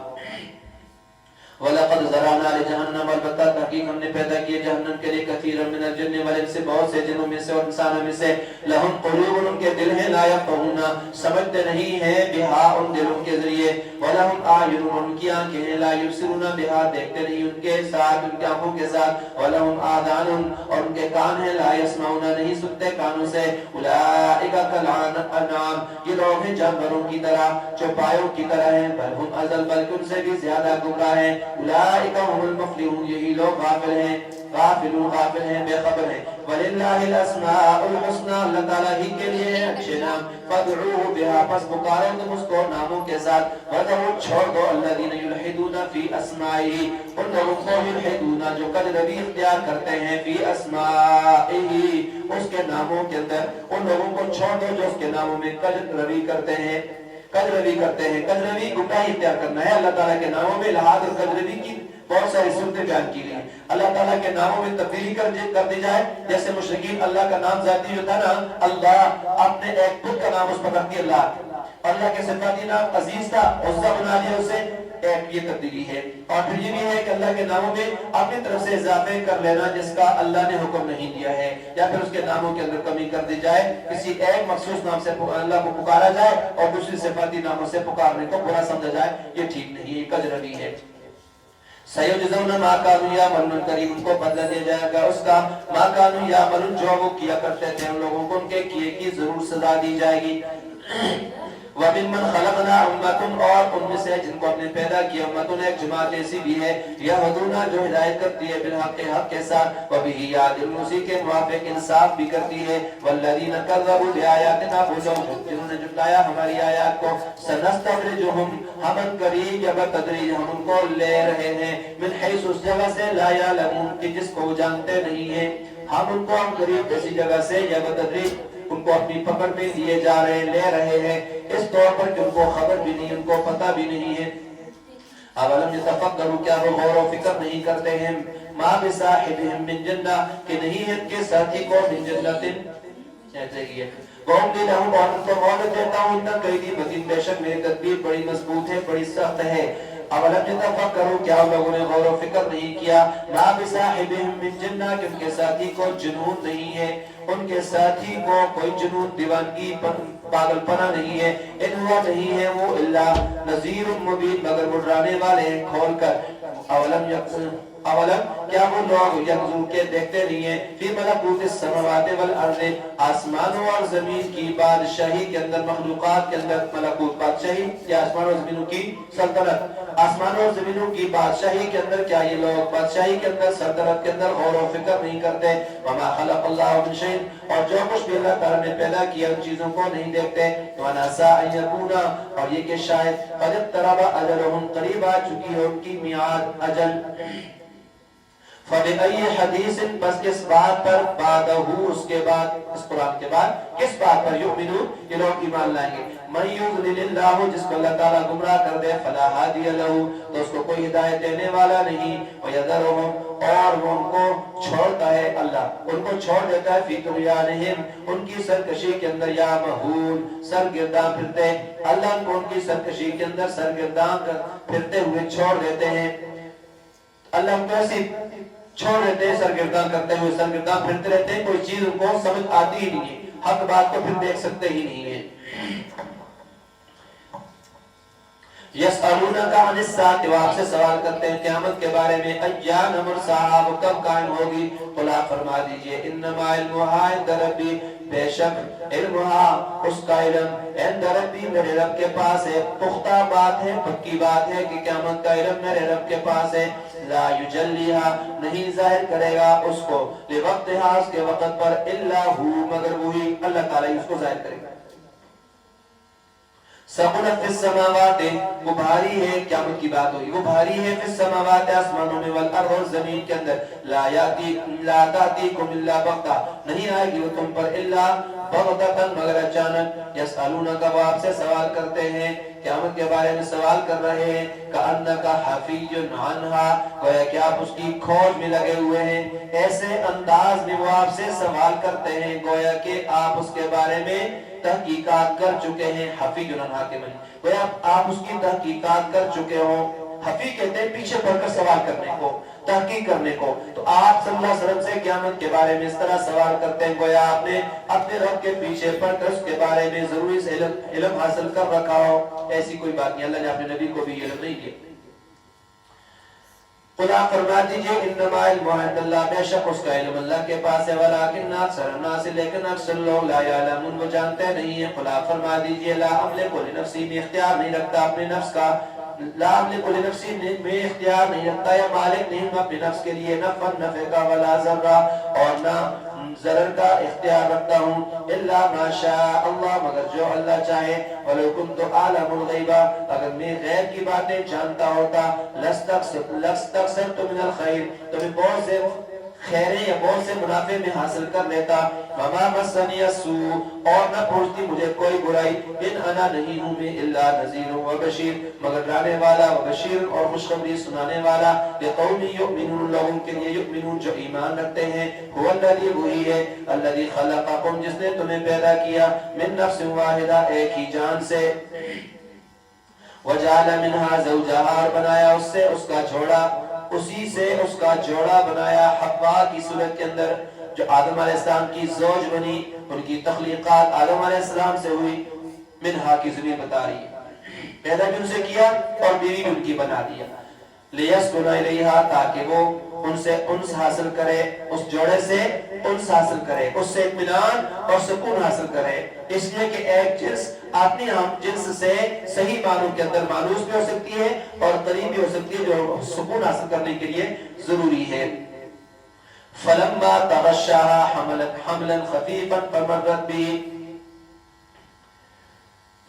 وَلَقَدْ ذَرَأْنَا لِجَهَنَّمَ، البتہ تحقیق ہم نے پیدا کیے جہنم کے لیے کثیرا من الجن والانس، سے بہت سے جنوں میں سے اور انسانوں میں سے، لہم قلوب، ان کے دل ہیں، لا یفقہون، سمجھتے نہیں ہیں، بہا، ان دلوں کے ذریعے، ولہم اعین، ان کی آنکھیں ہیں، لا یبصرون بہا، دیکھتے نہیں ان کے ساتھ، ان کی آنکھوں کے ساتھ، ولہم آذان، اور ان کے کان ہیں، لا یسمعون، نہیں سنتے کانوں سے، اولئک کالانعام، یہ لوگ ہیں جانوروں کی طرح، چوپایوں کی طرح ہیں، بل ہم اضل، بلکہ ان سے بھی زیادہ گمراہ ہیں، اولئک هم المفلحون، یہی لوگ غافل ہیں، غافل ہیں، بے خبر ہیں۔ وَلِلَّهِ الْأَسْمَاءُ الْحُسْنَى، اللہ تعالیٰ ہی کے لیے ہیں اچھے نام، فَادْعُوهُ بِهَا، پس پکارو تم اس کو ناموں کے ساتھ، وَذَرُوا، چھوڑ دو، الَّذِينَ يُلْحِدُونَ فِي أَسْمَائِهِ، ان لوگوں کو يُلْحِدُونَ جو کج روی اختیار کرتے ہیں، فی أَسْمَائِهِ، اس کے ناموں کے اندر، ان لوگوں کو چھوڑ دو جو اس کے ناموں میں کج روی کرتے ہیں، کجروی گمراہی اختیار کرنا ہے۔ اللہ تعالیٰ کے ناموں میں لحاظ اور کجروی کی بہت ساری صورتیں بیان کی گئی ہیں۔ اللہ تعالیٰ کے ناموں میں تبدیلی کر دی جائے، جیسے مشرکین اللہ کا نام ذاتی جو تھا نا اللہ، اپنے ایک بت کا نام اس پر رکھ دیا اللہ، اللہ کے صفاتی نام عزیز تھا، عزا بنا دیا اسے، ایک یہ تبدیلی ہے۔ اور پھر یہ بھی ہے کہ اللہ کے ناموں میں اپنی طرف سے اضافے کر لینا جس کا اللہ نے حکم نہیں دیا ہے، یا پھر اس کے ناموں کے اندر کمی کر دی جائے، کسی ایک مخصوص نام سے اللہ کو پکارا جائے اور دوسری صفاتی ناموں سے پکارنے کو برا سمجھا جائے، یہ ٹھیک نہیں ہے، یہ کجروی ہے۔ سَيُجْزَوْنَ مَا كَانُوا يَعْمَلُونَ، قریب ان کو بدلہ دیا جائے گا اس کا، مَا كَانُوا يَعْمَلُونَ، جو وہ کیا کرتے تھے، ان لوگوں کو ان کے کیے کی ضرور سزا دی جائے گی۔ وَمِمَّنْ خَلَقْنَا أُمَّةٌ، اور ان میں سے جن کو ہم نے پیدا کیا امتوں، ایک جماعت ایسی بھی ہے، یہدون، جو ہدایت کرتی ہے، بالحق، حق کے ساتھ، وَبِهِ يَعْدِلُونَ، اسی کے موافق انصاف بھی کرتی ہے، وَالَّذِينَ كَذَّبُوا بِآيَاتِنَا، وہ لوگ جنہوں نے جھٹلایا ہماری آیات کو، سَنَسْتَدْرِجُهُمْ، ہم قریب یا بتدریج ہم ان کو لے رہے ہیں، من حیث، اس جگہ سے، لا یعلمون، کہ جس کو وہ جانتے نہیں ہیں، ہم ان کو ہم قریب کسی جگہ سے یا بتدریج ان کو اپنی پکڑ میں لیے جا رہے، لے رہے ہیں، اس طور پر کہ ان کو خبر بھی نہیں، ان کو پتہ بھی نہیں ہے۔ اولم یتفکروا، کیا وہ غور و فکر نہیں کرتے ہیں، ما بصاحبہم من جنہ، کہ نہیں ہے ان کے ساتھی کو من جنت، وَأُمْلِي لَهُمْ، اور ان کو مہلت دیتا ہوں، ان قیدی متین، بے شک میری تدبیر بڑی مضبوط ہے، بڑی سخت ہے۔ اولم یتفکروا، کیا لوگوں نے غور و فکر نہیں کیا، ما بصاحبہم من جنہ، کہ ان کے ساتھی کو جنون نہیں ہے، ان کے ساتھی کو کوئی جنون، دیوانگی، پاگل پنا نہیں ہے، ان ہوا نہیں ہے وہ الا نذیر مبین، مگر ڈرانے والے ہیں کھول کر۔ اولم، کیا وہ لوگ ینظرون، کے دیکھتے نہیں ہیں، فی ملکوت السماوات والارض، آسمانوں اور زمین کی بادشاہی کے اندر، مخلوقات کے اندر ملکوت بادشاہی، یا آسمانوں اور زمینوں کی سلطنت، آسمانوں اور زمینوں کی بادشاہی کے اندر کیا یہ لوگ بادشاہی کے اندر، سلطنت کے اندر غور و فکر نہیں کرتے؟ وما خلق اللہ من شیء، اور جو کچھ بھی اللہ تعالیٰ نے پیدا کیا ان چیزوں کو نہیں دیکھتے، وَنَسَىٰ أَن يَكُونَ، اور یہ کہ شاید قَدِ اقْتَرَبَ أَجَلُهُمْ، قریب آ چکی ہے ان کی میعاد، اجل۔ فَبِأَيِّ حَدِيثٍ، بس کس بات پر، بَعْدَهُ، اس کے بعد، اس قرآن کے بعد، کس بات پر، یؤمنون، یہ لوگ ایمان لائیں گے۔ مَن یُضْلِلِ اللَّهُ، جس کو اللہ تعالیٰ گمراہ کر دے، فَلَا هَادِیَ لَهُ، تو اس کو کوئی ہدایت دینے والا نہیں، وَيَذَرُهُمْ، اور وہ ان کو چھوڑتا ہے، اللہ ان کو چھوڑ دیتا ہے، فی طغیانہم، ان کی سرکشی کے اندر، یا مہون، سرگرداں پھرتے، اللہ ان کو ان کی سرکشی کے اندر سرگرداں پھرتے ہوئے چھوڑ دیتے ہیں، اللہ ان کو ایسی چھوڑ دیتے ہیں، سرگرداں کرتے ہوئے، سرگرداں پھرتے رہتے ہیں، کوئی چیز ان کو سمجھ آتی ہی نہیں ہے، حق بات کو پھر دیکھ سکتے ہی نہیں ہے۔ یسألونک عن الساعۃ، وہ آپ سے سوال کرتے ہیں قیامت کے بارے میں، ایان مرساہا، وہ کب قائم ہوگی؟ قل آپ فرما دیجئے، انما علمھا عند ربی، بے شک علمھا، اس کا علم، عند ربی، میرے رب کے پاس ہے، پختہ بات ہے، پکی بات ہے کہ قیامت کا علم میرے رب کے پاس ہے، لا یجلیھا، نہیں ظاہر کرے گا اس کو، لوقتھا، اس کے وقت پر، الا ہو، مگر وہی اللہ تعالیٰ اس کو ظاہر کرے گا۔ ثقلت فی السماوات، وہ بھاری ہے، قیامت کی بات ہوئی، وہ بھاری ہے، فی السماوات، آسمانوں میں، والارض، اور زمین کے اندر، لا تاتیکم الا بغتہ، نہیں آئے گی وہ تم پر الا بغتۃ، مگر اچانک۔ یسألونک، وہ آپ سے سوال کرتے ہیں قیامت کے بارے میں سوال کر رہے ہیں کأنک حفی عنہا گویا کہ آپ اس کی کھوج میں لگے ہوئے ہیں ایسے انداز میں وہ آپ سے سوال کرتے ہیں گویا کہ آپ اس کے بارے میں تحقیقات کر چکے ہیں حفی عنہا کے معنی گویا آپ اس کی تحقیقات کر چکے ہوں حفی کہتے ہیں پیچھے پڑھ کر سوال کرنے کو تحقیق کرنے کو تو آپ صلی اللہ علیہ وسلم سے قیامت کے بارے میں اس طرح سوال کرتے ہیں گویا آپ نے اپنے رب کے پیچھے پڑھ کر اس کے بارے میں ضروری سے علم حاصل کر رکھا ہو ایسی کوئی بات نہیں اللہ نے اپنے نبی کو بھی علم نہیں دیا خدا فرما دیجئے انما علم عند اللہ بے شک اس کا علم اللہ کے پاس ہے ولیکن اکثر الناس لیکن اکثر لوگ لا یعلمون وہ جانتے نہیں ہیں خدا فرما دیجئے لا املک لنفسی میں اختیار نہیں رکھتا اپنے نفس کا لا املک لنفسی میں اختیار نہیں رکھتا یا مالک نہیں ہوں اپنے نفس کے لیے نفع نفع کا ولا ضرہ اور نہ ضرر کا اختیار رکھتا ہوں الا ما شاء اللہ مگر جو اللہ چاہے ولو کنت اعلم الغیب اگر میں غیب کی باتیں جانتا ہوتا لستكثرت من الخير تو میں بہت سے خیریں یا بہت سے منافع میں حاصل کر لیتا وما مسنی السوء اور نہ پہنچتی مجھے کوئی برائی ان انا نہیں ہوں میں الا نذیر و بشیر مگر ڈرانے والا و بشیر اور خوشخبری سنانے والا لقوم یؤمنون لوگوں کے لیے یؤمنون جو ایمان رکھتے ہیں هو الذی وہی ہے الذی خلقکم جس نے تمہیں پیدا کیا من نفس واحدہ ایک ہی جان سے وجعل منها زوجها اور بنایا اس سے اس کا جوڑا اسی سے اس کا جوڑا بنایا حوا کی صورت کے اندر جو آدم علیہ السلام کی زوج بنی ان کی تخلیقات آدم علیہ السلام سے ہوئی منہا کی ضمیر بتا رہی ہے پیدا بھی ان سے کیا اور بیوی بھی ان کی بنا دیا لیسکن الیہا تاکہ وہ ان سے انس حاصل کرے اس جوڑے سے انس حاصل کرے اس سے اطمینان اور سکون حاصل کرے اس لیے کہ ایک جنس اپنی جنس سے صحیح معنوں کے اندر مانوس بھی ہو سکتی ہے اور قریب بھی ہو سکتی ہے جو سکون حاصل کرنے کے لیے ضروری ہے فلما تغشاها حملا خفيفا فمرت به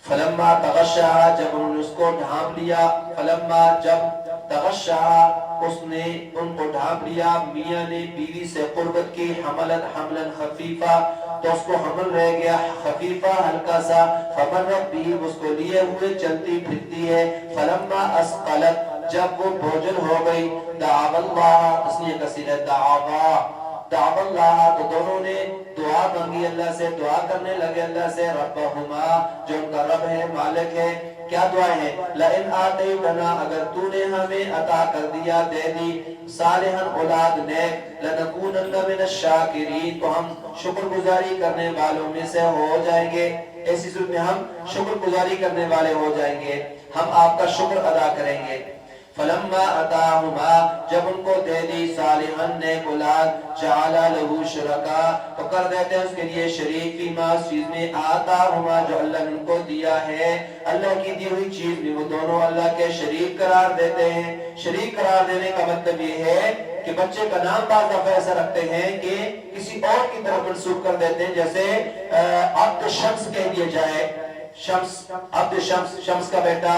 فلما تغشاها جب انہوں نے اس کو ڈھانپ لیا فلما جب تغشاها اس نے ان کو ڈھانپ لیا میاں نے بیوی سے قربت کی حملا خفیفہ تو اس کو حمل رہ گیا خفیفہ ہلکا سا فمرت به اس کو لیے ہوئے چلتی پھرتی ہے فلما اسقلت جب وہ بوجھل ہو گئی دعوا اللہ تسنیہ کثیر دعوا اللہ تو دونوں نے دعا مانگی اللہ سے دعا کرنے لگے اللہ سے ربہما جو ان کا رب ہے مالک ہے کیا دعائیں ہیں لئن آتیتنا اگر تو نے ہمیں عطا کر دیا دے دی صالحا اولاد نیک لنکونن من الشاکرین تو ہم شکر گزاری کرنے والوں میں سے ہو جائیں گے ایسی صورت میں ہم شکر گزاری کرنے والے ہو جائیں گے ہم آپ کا شکر ادا کریں گے فلما اتاہما جب ان کو دے دی صالحا نیک اولاد جعل له شرکا تو کر دیتے ہیں اس کے لیے شریک فیما اس چیز میں آتاہما جو اللہ نے ان کو دیا ہے اللہ کی دی ہوئی چیز میں وہ دونوں اللہ کے شریک قرار دیتے ہیں شریک قرار دینے کا مطلب یہ ہے کہ بچے کا نام بعض دفعہ ایسا رکھتے ہیں کہ کسی اور کی طرف منسوب کر دیتے ہیں جیسے عبد شمس کہہ دیا جائے شمس عبد شمس کا بیٹا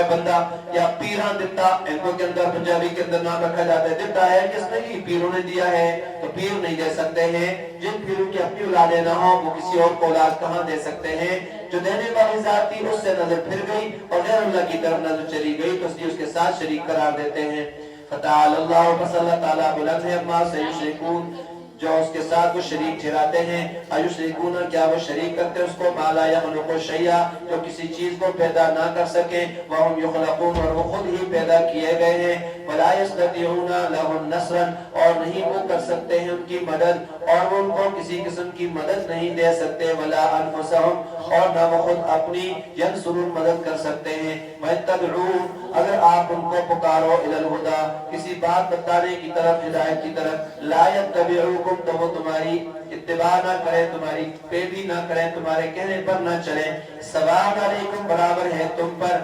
بندہ یا پیران دتا ان کو کے اندر پنجابی کے اندر نام رکھا جاتا ہے دتا ہے جس نے ہی پیروں نے دیا ہے تو پیر نہیں دے سکتے ہیں جن پیروں کی اپنی اولادیں نہ ہوں وہ کسی اور کو اولاد کہاں دے سکتے ہیں جو دینے والی ذات تھی اس سے نظر پھر گئی اور غیر اللہ کی طرف نظر چلی گئی تو اس لیے اس کے ساتھ شریک قرار دیتے ہیں فتعال اللہ بس اللہ تعالیٰ بلند ہے اما سے یشرکون جو اس کے ساتھ وہ شریک ٹھہراتے ہیں ایشرکون کیا وہ شریک کرتے ہیں اس کو ما لا یخلق شیئا جو کسی چیز کو پیدا نہ کر سکیں وہم یخلقون اور وہ خود ہی پیدا کیے گئے ہیں ولا یستطیعون لهم نصرا اور نہیں وہ کر سکتے ہیں ان کی مدد اور وہ ان کو کسی قسم کی مدد نہیں دے سکتے ولا انفسهم اور نہ وہ خود اپنی ینصرون مدد کر سکتے ہیں وَاتَّبِعُونَ اگر آپ ان کو پکارو الی الہدی کسی بات بتانے کی طرف ہدایت کی طرف لا یتبعوکم تو وہ تمہاری اتباع نہ کریں تمہاری پیروی نہ کریں تمہارے کہنے پر نہ چلیں سواء علیکم برابر ہے تم پر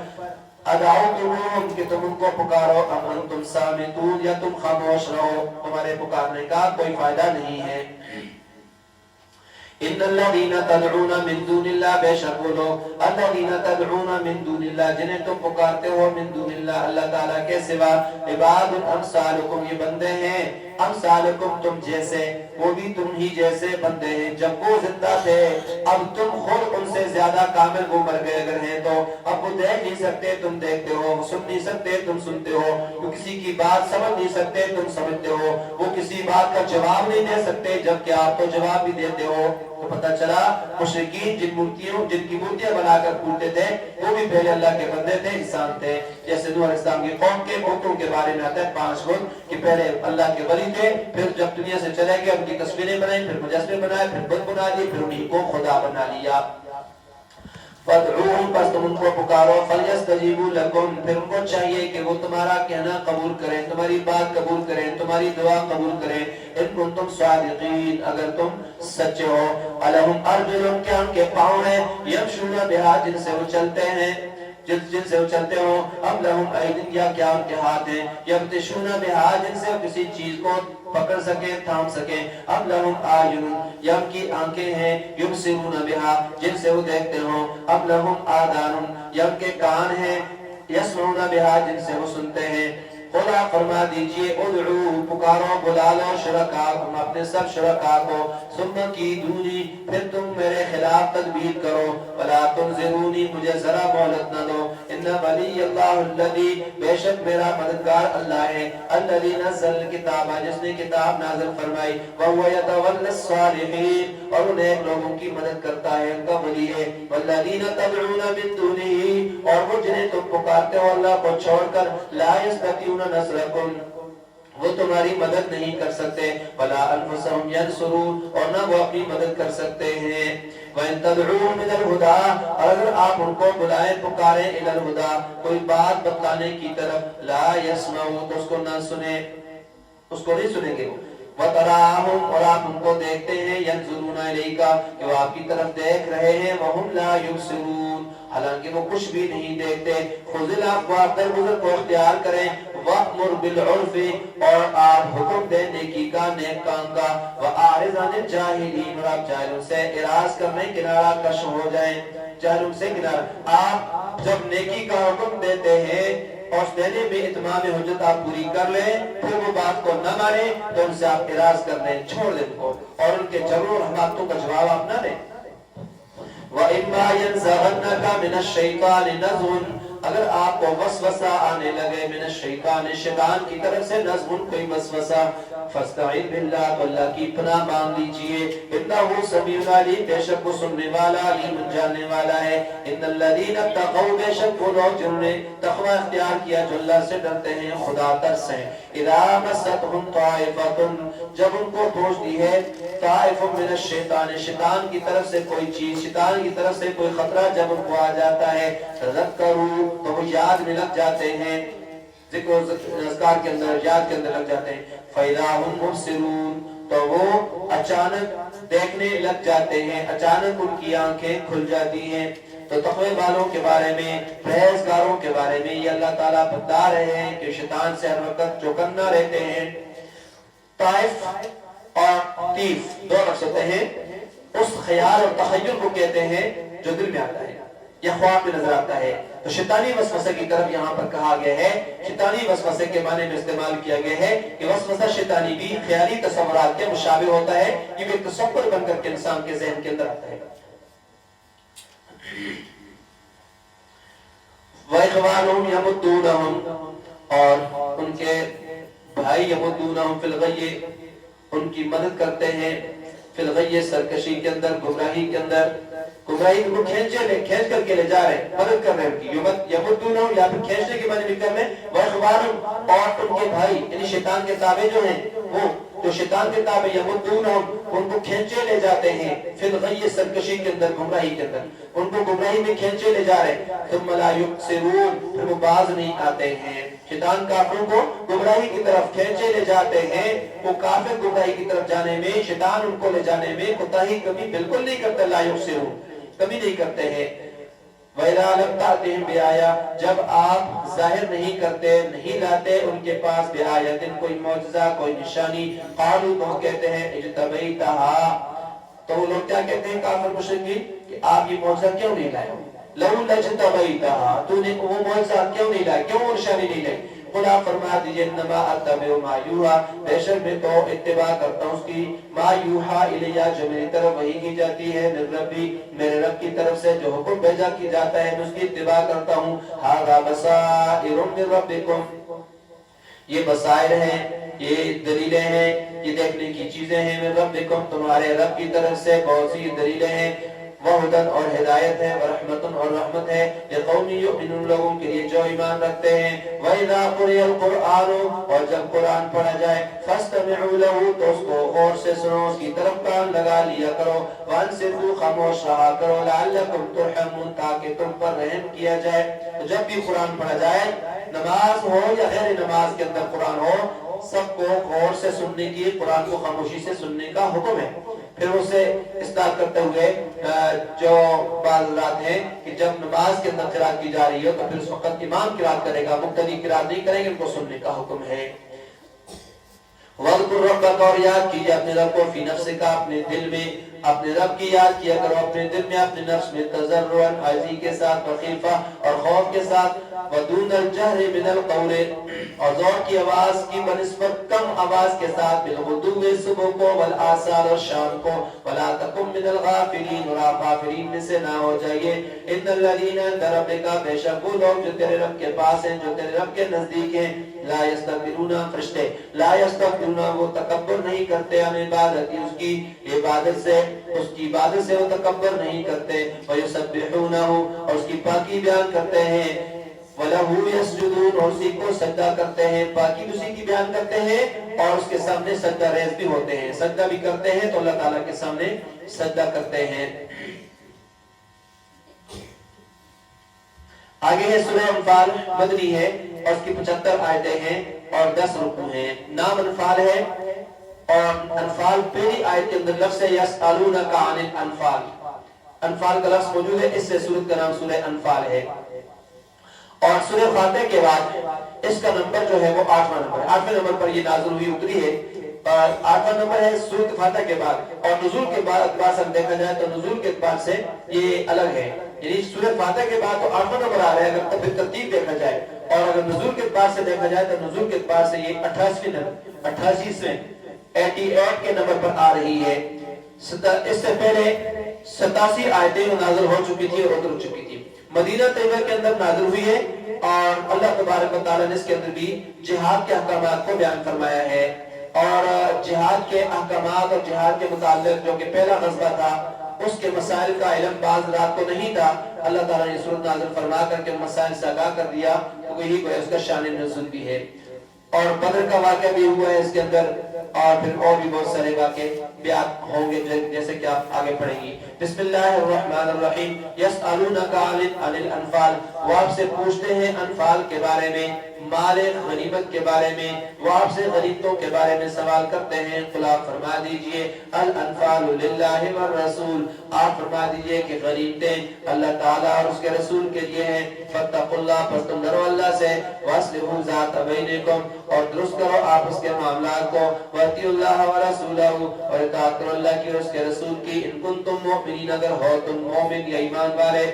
ادعوتموہم کہ تم ان کو پکارو ام انتم صامتون یا تم خاموش رہو تمہارے پکارنے کا کوئی فائدہ نہیں ہے ان الذين تدعون من دون الله بشک وہ لوگ الذين تدعون من دون الله جنہیں تم پکارتے ہو من دون الله اللہ تعالیٰ کے سوا عباد امثالکم یہ بندے ہیں امثالکم تم جیسے وہ بھی تم ہی جیسے بندے ہیں جب وہ زندہ تھے اب تم خود ان سے زیادہ کامل وہ مر گئے اگر ہیں تو اب وہ دیکھ نہیں سکتے تم دیکھتے ہو، سن نہیں سکتے تم سنتے ہو، وہ کسی کی بات سمجھ نہیں سکتے تم سمجھتے ہو، وہ کسی بات کا جواب نہیں دے سکتے جبکہ آپ تو جواب بھی دیتے ہو۔ تو پتہ چلا مشرکین جن کی مورتیاں بنا کر پوجتے تھے وہ بھی پہلے اللہ کے بندے تھے، انسان تھے۔ جیسے نوح علیہ السلام کی قوم کے بتوں کے بارے میں آتا ہے 5 بت کہ پہلے اللہ کے ولی تھے، پھر جب دنیا سے چلے گئے ان کی تصویریں بنائی، پھر مجسمے بنائے، پھر بت بنا دی، پھر انہیں کو خدا بنا لیا۔ فَادْعُوهُمْ، پس تم ان کو پکارو، فَلْيَسْتَجِيبُوا لَكُمْ، پھر ان کو چاہیے کہ وہ تمہارا کہنا قبول کریں، تمہاری بات قبول کریں، تمہاری دعا قبول کریں، ان کنتم صادقین، اگر تم سچے ہو۔ أَلَهُمْ أَرْجُلٌ، کیا ان کے پاؤں ہیں، يَمْشُونَ بِهَا، جن سے وہ چلتے ہیں، جن سے وہ چلتے ہو، اب لہم ایدن، یا کیا ان کے ہاتھ ہیں، یبطشون بہا، جن سے کسی چیز کو پکڑ سکے، تھام سکے، اب لہم آیون، یا ان کی آنکھیں ہیں، یبصرون بہا، جن سے وہ دیکھتے ہو، اب لہم آذان، یا ان کے کان ہیں، یسمعون بہا، جن سے وہ سنتے ہیں۔ خدا فرما دیجئے ادعو، پکارو، بلا لو شرکاکم، اپنے سب شرکا کو، ثم کیدونی، پھر تم میرے خلاف تدبیر کرو، ولا تنظرونی، مجھے ذرا مہلت نہ دو، ان ولی اللہ الذی، بے شک میرا مددگار اللہ ہے، الذی نزل الکتاب، جس نے کتاب نازل فرمائی، وهو یتولی الصالحین، اور انہیں لوگوں کی مدد کرتا ہے، ان کا ولی ہے، والذین تدعون من دونہ، اور وہ جنہیں تم پکارتے ہو اللہ کو چھوڑ کر، لا یستطیعون نصرکم، وہ تمہاری مدد نہیں کر سکتے، ولا انفسهم ینصرون، اور نہ وہ اپنی مدد کر سکتے ہیں۔ وَإِن تَدْعُوهُمْ إِلَى الْهُدَىٰ، اور اگر آپ ان کو بلائیں پکاریں إِلَى الْهُدَىٰ، کوئی بات بتلانے کی طرف، لا يسمعون، تو اس کو نہ سنیں، اس کو نہیں سنیں گے۔ وَتَرَاهُمْ، اور آپ ان کو دیکھتے ہیں، يَنْظُرُونَ إِلَيْكَ، کہ وہ آپ کی طرف دیکھ رہے ہیں، وَهُمْ لَا يُبْصِرُونَ، حالانکہ وہ کچھ بھی نہیں دیکھتے۔ خُذِ الْعَفْوَ، درگزر کو اختیار کریں، وَأْمُرْ بِالْعُرْفِ، اور آپ حکم دیں نیکی کا، نیک کام کا، وَأَعْرِضْ عَنِ الْجَاهِلِينَ، اور آپ جاہلوں سے اعراض کرنے کنارہ کش ہو جائیں، جاہلوں سے کنارہ۔ آپ جب نیکی کا حکم دیتے ہیں اور دینے میں اتمام حجت آپ پوری کر لیں، پھر وہ بات کو نہ مانیں تو ان سے آپ اعراض کر لیں، چھوڑ دیں کو، اور ان کے جبروں اور حماقتوں کا جواب آپ نہ دیں۔ وَإِمَّا يَنزَغَنَّكَ مِنَ الشَّيْطَانِ نَزْغٌ، اگر آپ کو وسوسہ آنے لگے من الشیطان، شیطان کی طرف سے نزغن، کوئی وسوسہ، فاستعذ باللہ، تو اللہ کی پناہ مانگ لیجئے، انہ سمیع علیم، بے شک وہ سننے والا، علیم جاننے والا ہے۔ ان الذین اتقوا، بے شک وہ لوگ جنہوں نے تقوی اختیار کیا، جو اللہ سے ڈرتے ہیں، خدا ترس ہیں۔ اذا مستهم طائفۃ، جب ان کو پہنچتی ہے طائف من الشیطان، شیطان کی طرف سے کوئی چیز، شیطان کی طرف سے کوئی خطرہ جب ان کو آ جاتا ہے، تذکروا، تو وہ یاد میں لگ جاتے ہیں، ذکر و اذکار کے اندر، یاد کے اندر لگ جاتے ہیں، فَإِذَا هُمْ مُبْصِرُونَ، تو وہ اچانک دیکھنے لگ جاتے ہیں، اچانک ان کی آنکھیں کھل جاتی ہیں۔ تو تقوی والوں کے بارے میں، پرہیزگاروں کے بارے میں یہ اللہ تعالیٰ بتا رہے ہیں کہ شیطان سے ہر وقت چوکنا رہتے ہیں۔ طائف اور تیف دو لفظ ہوتے ہیں، اس خیال اور تخیل کو کہتے ہیں جو دل میں آتا ہے یا خواب میں نظر آتا ہے۔ تو شیطانی وسوسے کی طرف یہاں پر کہا گیا ہے، شیطانی وسوسے کے معنی میں استعمال کیا گیا ہے کہ وسوسہ شیطانی بھی خیالی تصورات کے مشابہ ہوتا ہے، یہ بھی ایک تصور بن کر کے انسان کے ذہن کے اندر آتا ہے۔ وَإِخْوَانُهُمْ يَمُدُّونَهُمْ، اور ان کے بھائی يَمُدُّونَهُمْ فِي الْغَيِّ، ان کی مدد کرتے ہیں، فی الغی، سرکشی کے اندر، گمراہی کے اندر، گمراہی کو کھینچ کر کے لے جا رہے ہیں، مدد کر رہے ہیں ان کی، یمدونہم، یا پھر کھینچنے کے معنی بھی کر لیں، وَإِخْوَانُهُمْ، اور ان کے بھائی، یعنی شیطان کے تابع جو ہیں، وہ جو شیطان کے تابع یمدونہم، ان کو کھینچے لے جاتے ہیں، فی الغی، سرکشی کے اندر، گمراہی کے اندر، ان کو گمراہی میں کھینچے لے جا رہے ہیں، ثم لا یبصرون، پھر وہ باز نہیں آتے ہیں۔ شیطان کافروں کو گمراہی کی طرف کھینچے لے جاتے ہیں، وہ کافر گمراہی کی طرف جانے میں، شیطان ان کو لے جانے میں کوتاہی کمی بالکل نہیں کرتے، لا یبصرون، کمی نہیں کرتے ہیں۔ وَإِذَا لَمْ تَأْتِهِمْ بِآیَةٍ، جب آپ ظاہر نہیں کرتے، نہیں لاتے ان کے پاس بِآیَةٍ، کوئی معجزہ، کوئی نشانی، قالوا، تو کہتے ہیں اجتبیتہا، تو وہ لوگ کیا کہتے ہیں کافر مشرکین کہ آپ یہ معجزہ کیوں نہیں لائے، لَوْ لَجْتَبَیتَہا، تو نے وہ معجزہ کیوں نہیں لائے، کیوں وہ نشانی نہیں لائی، خدا فرما دیجئے انما اتبع ما یوحا، بے شک میں تو اتباع کرتا ہوں اس کی ما یوحا الیہ جو میری طرف وحی کی جاتی ہے، من ربی میرے رب کی طرف سے جو حکم بھیجا کی جاتا ہے میں اس کی اتباع کرتا ہوں۔ ھذا بصائر من ربکم، یہ بصائر ہیں، یہ دلیلیں ہیں، یہ دیکھنے کی چیزیں ہیں، من ربکم تمہارے رب کی طرف سے بہت سی دلیلیں ہیں، وہدن اور ہدایت ہے، ورحمتن اور رحمت ہے، لقوم یؤمنون لوگوں کے لیے جو ایمان رکھتے ہیں۔ وَإِذَا قُرِئَ الْقُرْآنُ اور جب قرآن پڑھا جائے فَاسْتَمِعُوا لَهُ تو اس کو غور سے سنو، اس کی طرف کان لگا لیا کرو، وَأَنصِتُوا خاموش رہا کرو، لَعَلَّكُمْ تُرْحَمُونَ تاکہ تم پر رحم کیا جائے۔ تو جب بھی قرآن پڑھا جائے، نماز ہو یا غیر نماز کے اندر قرآن ہو، سب کو غور سے سننے کی، قرآن کو خاموشی سے سننے کا حکم ہے۔ پھر اسے استعمال کرتے ہوئے جو بعض رات ہیں کہ جب نماز کے اندر قرات کی جا رہی ہو تو پھر اس وقت امام قرات کرے گا، مقتدی قرات نہیں کریں گے، ان کو سننے کا حکم ہے۔ وَاذْكُرْ رَبَّكَ اور یاد کیجئے اپنے رب کو، فی نفسک اپنے دل میں، اپنے رب کی یاد کیا کرو اپنے دل میں، اپنے نفس میں، تضرعا عاجزی کے ساتھ، وخیفہ اور خوف کے ساتھ، وَدُونَ الْجَهْرِ مِنَ الْقَوْلِ اور زور کی آواز کی بنسبت کم آواز کے ساتھ، بالغدو صبح کو، والآصال اور شام کو، وَلَا تَكُن مِنَ الْغَافِلِينَ اور آپ غافلین میں سے نہ ہو جائیے۔ إِنَّ الَّذِينَ عِندَ رَبِّكَ بے شک وہ لوگ جو تیرے رب کے پاس ہیں، جو تیرے رب کے نزدیک ہیں، لا یستکبرون فرشتے، لا یستکبرون وہ تکبر نہیں کرتے عن عبادت اس کی عبادت سے، اس کی عبادت سے وہ تکبر نہیں کرتے، وَيُسَبِّحُونَهُ اور اس کی پاکی بیان کرتے ہیں، وَلَهُ يَسْجُدُونَ اور اسی کو سجدہ کرتے ہیں، پاکی اسی کی بیان کرتے ہیں اور اس کے سامنے سجدہ ریز بھی ہوتے ہیں، سجدہ بھی کرتے ہیں تو اللہ تعالیٰ کے سامنے سجدہ کرتے ہیں۔ آگے ہے سورہ انفال، مدنی ہے اور اس کی 75 آیتیں ہیں اور 10 رکوع ہیں۔ نام انفال ہے اور انفال پہلی آیت کے اندر لفظ ہے یسألونک عن الانفال، انفال کا لفظ موجود ہے، اس سے سورت کا نام سورہ انفال ہے۔ اور سورہ فاتح کے بعد اس کا نمبر جو ہے وہ 8واں نمبر ہے، 8ویں نمبر پر یہ نازل ہوئی اتری ہے، اور 8واں نمبر ہے سورۃ فاتح کے بعد۔ اور نزول کے بعد اعتبار سے دیکھا جائے تو نزول کے اعتبار سے یہ الگ ہے، یعنی سورۃ فاتح کے بعد تو 8واں نمبر آ رہا ہے اگر پھر ترتیب دیکھا جائے، اور اگر نزول کے اعتبار سے دیکھا جائے تو نزول کے اعتبار سے یہ 88ویں 88 کے نمبر پر آ رہی ہے۔ اس سے پہلے 87 آیتیں نازل ہو چکی تھی اور اتر چکی تھی، مدینہ طیبہ کے اندر نازل ہوئی ہے، اور اللہ تبارک و تعالیٰ نے اس کے اندر بھی جہاد کے احکامات کو بیان فرمایا ہے، اور جہاد کے احکامات اور جہاد کے متعلق جو کہ پہلا غزوہ تھا اس کے مسائل کا علم بعض رات کو نہیں تھا، اللہ تعالیٰ نے سورۃ نازل فرما کر کے مسائل سے آگاہ کر دیا، تو یہی کوئی اس کا شان نزول بھی ہے۔ اور بدر کا واقعہ بھی ہوا ہے اس کے اندر، اور پھر اور بھی بہت سارے واقعے بیان ہوں گے جیسے کہ آپ آگے پڑھیں گی۔ بسم اللہ الرحمن الرحیم، یسألونک عن الانفال وہ آپ سے پوچھتے ہیں انفال کے بارے میں، مال غنیمت کے بارے میں، وہ آپ سے غنیمتوں کے بارے میں سوال کرتے ہیں، قل آپ فرما دیجئے الانفال للہ والرسول، آپ فرما دیجئے کہ غنیمتیں اللہ تعالیٰ اور اس کے رسول کے لیے ہیں، فاتقوا اللہ پس تم ڈرو اللہ سے، واصلحوا ذات بینکم اور درست کرو آپس کے معاملات کو، واطیعوا اللہ ورسولہ اور اطاعت کرو اللہ کی اور اس کے رسول کی، ان کنتم مؤمنین اگر ہو تم مومن یا ایمان والے۔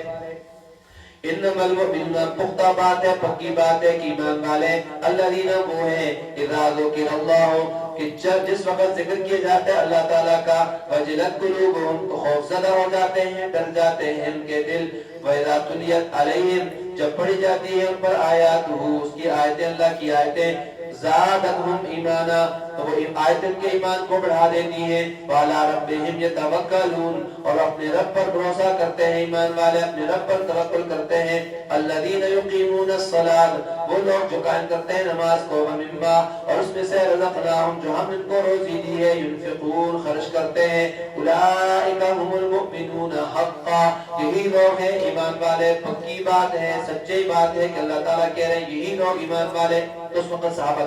انما المؤمنون پختہ بات ہے، پکی بات ہے کہ ایمان والے الذین وہ ہیں اذا ذکر اللہ کہ جس وقت ذکر کیا جاتا ہے اللہ تعالیٰ کا، وجلت قلوبہم خوف زدہ ہو جاتے ہیں، ڈر جاتے ہیں ان کے دل، وَإِذَا تُلِيَتْ عَلَيْهِمْ جب پڑھی جاتی ہے ان پر آیاتہ اس کی آیتیں، اللہ کی آیتیں، زادتہم ایمانا تو وہ آیتیں کے ایمان کو بڑھا دیتی ہیں، وَعَلَىٰ رَبِّهِمْ يَتَوَكَّلُونَ اور اپنے رب پر بھروسہ کرتے ہیں، ایمان والے اپنے رب پر توکل کرتے ہیں، الَّذِينَ يُقِيمُونَ الصَّلَاةَ وہ لوگ جو قائم کرتے ہیں نماز کو، وَمِمَّا اور اس میں سے رَزَقْنَاهُمْ جو ہم ان کو روزی دی ہے، يُنْفِقُونَ خرچ کرتے ہیں، أُولَٰئِكَ هُمُ الْمُؤْمِنُونَ حَقًّا یہی لوگ ہیں ایمان والے، پکی بات ہے، سچی بات ہے کہ اللہ تعالیٰ کہہ رہے ہیں یہی لوگ ایمان والے۔ تو اس وقت صحابہ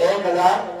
1000